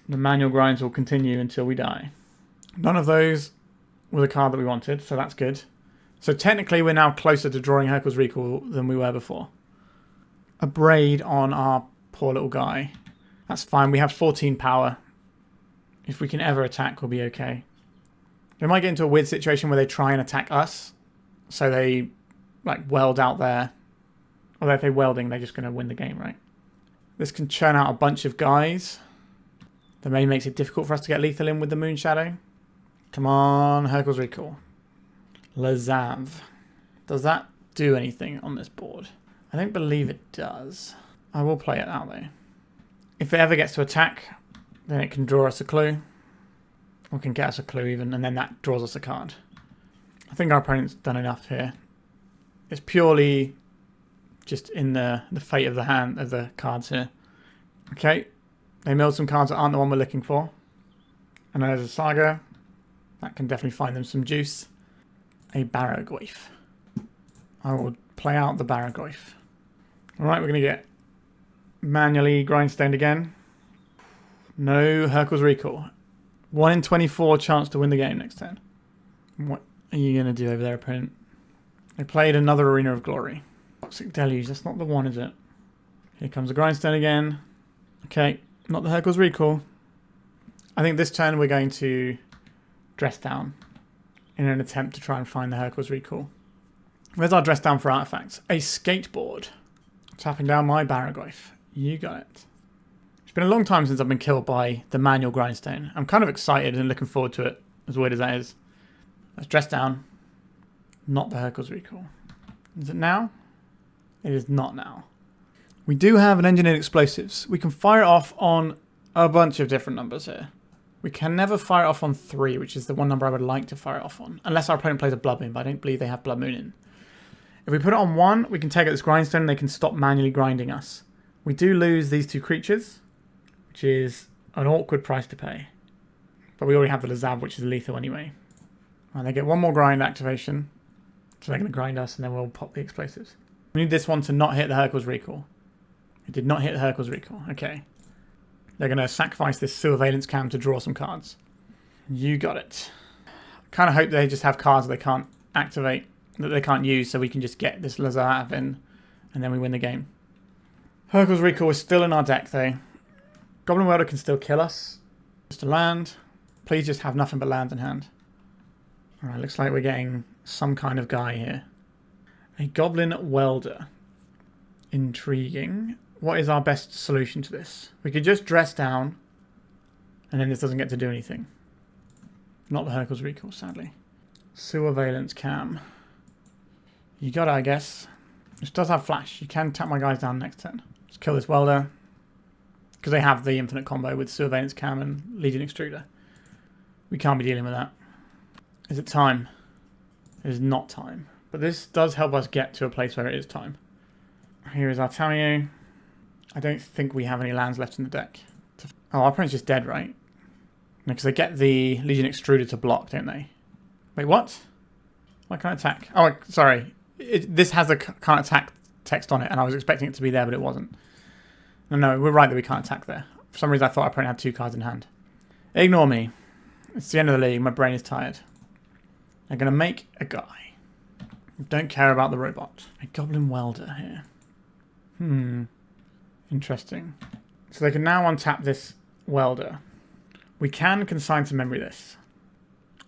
The manual grinds will continue until we die. None of those were the card that we wanted, so that's good. So technically we're now closer to drawing Hercule's Recall than we were before. A braid on our poor little guy. That's fine. We have 14 power. If we can ever attack, we'll be okay. We might get into a weird situation where they try and attack us. So they like weld out there. Although if they're welding, they're just going to win the game, right? This can churn out a bunch of guys. That maybe makes it difficult for us to get lethal in with the Moonshadow. Come on, Hercule's Recall. Lazav. Does that do anything on this board? I don't believe it does. I will play it out though. If it ever gets to attack, then it can draw us a clue. Or can get us a clue even, and then that draws us a card. I think our opponent's done enough here. It's purely just in the fate of the hand of the cards here. Okay, they milled some cards that aren't the one we're looking for. And there's a Saga. That can definitely find them some juice. A Barrowgoyf. I will play out the Barrowgoyf. Alright, we're going to get manually Grindstoned again. No Hercule's Recall. 1 in 24 chance to win the game next turn. What are you going to do over there, opponent? They played another Arena of Glory. Toxic Deluge, that's not the one, is it? Here comes the Grindstone again. Okay, not the Hercule's Recall. I think this turn we're going to Dress Down in an attempt to try and find the Hercule's Recall. Where's our Dress Down for artifacts? A Skateboard. Tapping down my Barrowgoyf. You got it. It's been a long time since I've been killed by the manual Grindstone. I'm kind of excited and looking forward to it, as weird as that is. Let's Dress Down. Not the Hercule's Recall. Is it now? It is not now. We do have an Engineered Explosives. We can fire it off on a bunch of different numbers here. We can never fire it off on 3, which is the one number I would like to fire it off on. Unless our opponent plays a Blood Moon, but I don't believe they have Blood Moon in. If we put it on 1, we can take out this Grindstone and they can stop manually grinding us. We do lose these 2 creatures, which is an awkward price to pay. But we already have the Lazav, which is lethal anyway. And they get 1 more grind activation. So they're going to grind us and then we'll pop the explosives. We need this one to not hit the Hercule's Recall. It did not hit the Hercule's Recall. Okay. They're going to sacrifice this Surveillance Cam to draw some cards. You got it. Kind of hope they just have cards that they can't activate, that they can't use, so we can just get this Lazav in, and then we win the game. Hercule's Recall is still in our deck, though. Goblin Welder can still kill us. Just a land. Please just have nothing but lands in hand. Alright, looks like we're getting some kind of guy here. A Goblin Welder. Intriguing. What is our best solution to this? We could just Dress Down, and then this doesn't get to do anything. Not the Hercule's Recall, sadly. Surveillance Cam. You got it, I guess. This does have Flash. You can tap my guys down next turn. Just kill this Welder. Because they have the infinite combo with Surveillance Cam and Legion Extruder. We can't be dealing with that. Is it time? It is not time. But this does help us get to a place where it is time. Here is our Tamiyo. I don't think we have any lands left in the deck. Oh, our opponent's just dead, right? Because they get the Legion Extruder to block, don't they? Wait, what? Why can't I attack? Oh, sorry. This has a can't attack text on it, and I was expecting it to be there, but it wasn't. No, we're right that we can't attack there. For some reason, I thought our opponent had 2 cards in hand. Ignore me. It's the end of the league. My brain is tired. They're going to make a guy. Don't care about the robot. A Goblin Welder here. Interesting. So they can now untap this Welder. We can consign to memory this.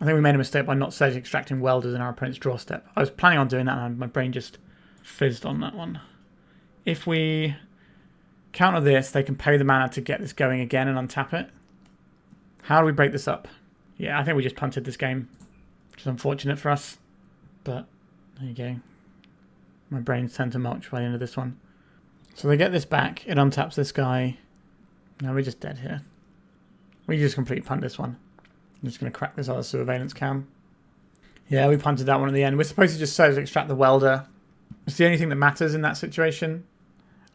I think we made a mistake by not surgically extracting Welders in our opponent's draw step. I was planning on doing that and my brain just fizzed on that one. If we counter this, they can pay the mana to get this going again and untap it. How do we break this up? Yeah, I think we just punted this game, which is unfortunate for us. But there you go. My brain's turned to mulch by the end of this one. So they get this back. It untaps this guy. No, we're just dead here. We just completely punt this one. I'm just going to crack this other Surveillance Cam. Yeah, we punted that one at the end. We're supposed to just surgically extract the Welder. It's the only thing that matters in that situation.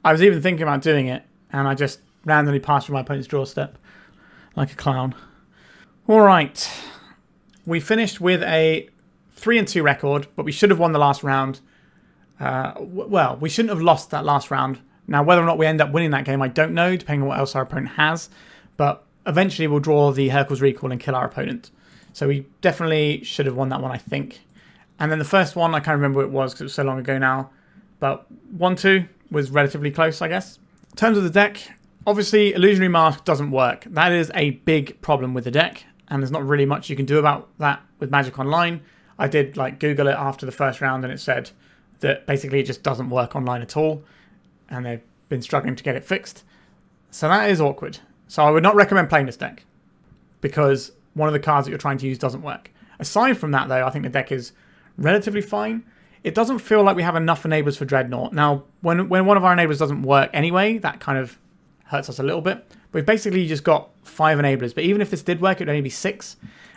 I was even thinking about doing it, and I just randomly passed through my opponent's draw step like a clown. Alright. We finished with a 3-2 record, but we should have won the last round. Well, we shouldn't have lost that last round. Now, whether or not we end up winning that game, I don't know, depending on what else our opponent has. But eventually we'll draw the Hercule's Recall and kill our opponent. So we definitely should have won that one, I think. And then the first one, I can't remember what it was because it was so long ago now. But 1-2 was relatively close, I guess. In terms of the deck, obviously Illusionary Mask doesn't work. That is a big problem with the deck. And there's not really much you can do about that with Magic Online. I did like Google it after the first round and it said that basically it just doesn't work online at all. And they've been struggling to get it fixed. So that is awkward. So I would not recommend playing this deck because one of the cards that you're trying to use doesn't work. Aside from that though, I think the deck is relatively fine. It doesn't feel like we have enough enablers for Dreadnought. Now, when one of our enablers doesn't work anyway, that kind of hurts us a little bit. We've basically just got 5 enablers, but even if this did work, it would only be 6.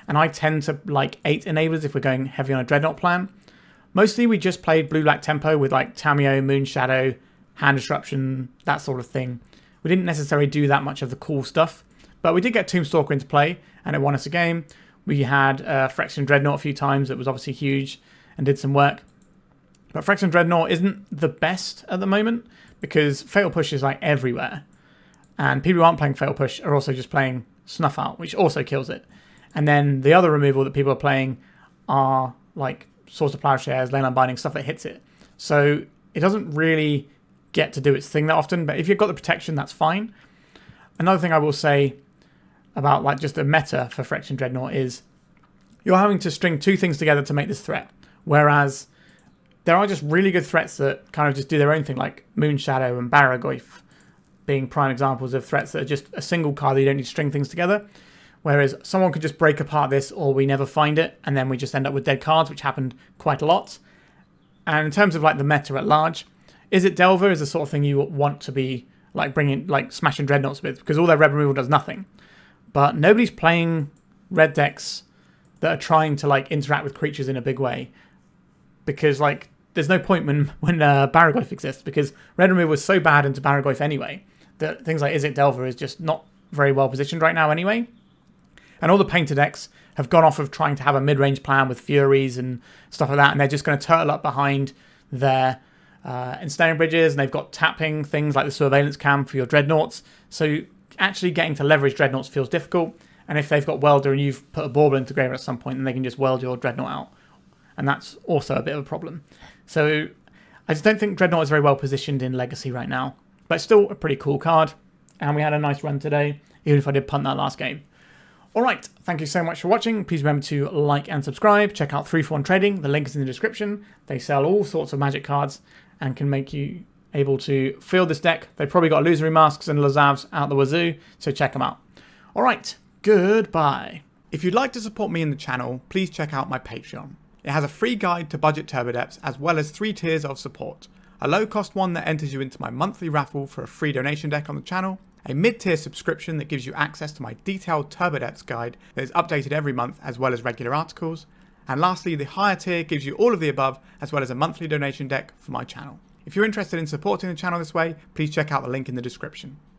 And I tend to like 8 enablers if we're going heavy on a Dreadnought plan. Mostly we just played blue-black tempo with like Tamiyo, Moonshadow, Hand Disruption, that sort of thing. We didn't necessarily do that much of the cool stuff, but we did get Tombstalker into play and it won us a game. We had Phyrexian Dreadnought a few times. It was obviously huge and did some work. But Phyrexian Dreadnought isn't the best at the moment because Fatal Push is like everywhere. And people who aren't playing Fatal Push are also just playing Snuff Out, which also kills it. And then the other removal that people are playing are like Swords of Plowshares, Leyline Binding, stuff that hits it. So it doesn't really get to do its thing that often, but if you've got the protection, that's fine. Another thing I will say about like just the meta for Phyrexian Dreadnought is you're having to string 2 things together to make this threat. Whereas there are just really good threats that kind of just do their own thing, like Moonshadow and Barrowgoyf being prime examples of threats that are just a single card that you don't need to string things together. Whereas someone could just break apart this or we never find it and then we just end up with dead cards, which happened quite a lot. And in terms of like the meta at large, Izzet Delver is the sort of thing you want to be like bringing, like smashing Dreadnoughts with because all their red removal does nothing. But nobody's playing red decks that are trying to like interact with creatures in a big way because like there's no point when Barrowgoyf exists because red removal is so bad into Barrowgoyf anyway that things like Izzet Delver is just not very well positioned right now anyway. And all the painter decks have gone off of trying to have a mid-range plan with Furies and stuff like that, and they're just going to turtle up behind their ensnaring bridges, and they've got tapping things like the Surveillance Cam for your Dreadnoughts. So actually getting to leverage Dreadnoughts feels difficult, and if they've got Welder and you've put a Bauble into Graveyard at some point, then they can just weld your Dreadnought out. And that's also a bit of a problem. So I just don't think Dreadnought is very well positioned in Legacy right now. But it's still a pretty cool card. And we had a nice run today, even if I did punt that last game. Alright, thank you so much for watching. Please remember to like and subscribe. Check out 3-for-1 Trading. The link is in the description. They sell all sorts of Magic cards and can make you able to field this deck. They've probably got Illusionary Masks and Lazavs out the wazoo, so check them out. Alright, goodbye. If you'd like to support me in the channel, please check out my Patreon. It has a free guide to budget turbo depths as well as 3 tiers of support. A low cost one that enters you into my monthly raffle for a free donation deck on the channel, a mid-tier subscription that gives you access to my detailed turbo depths guide that is updated every month as well as regular articles, and lastly the higher tier gives you all of the above as well as a monthly donation deck for my channel. If you're interested in supporting the channel this way, please check out the link in the description.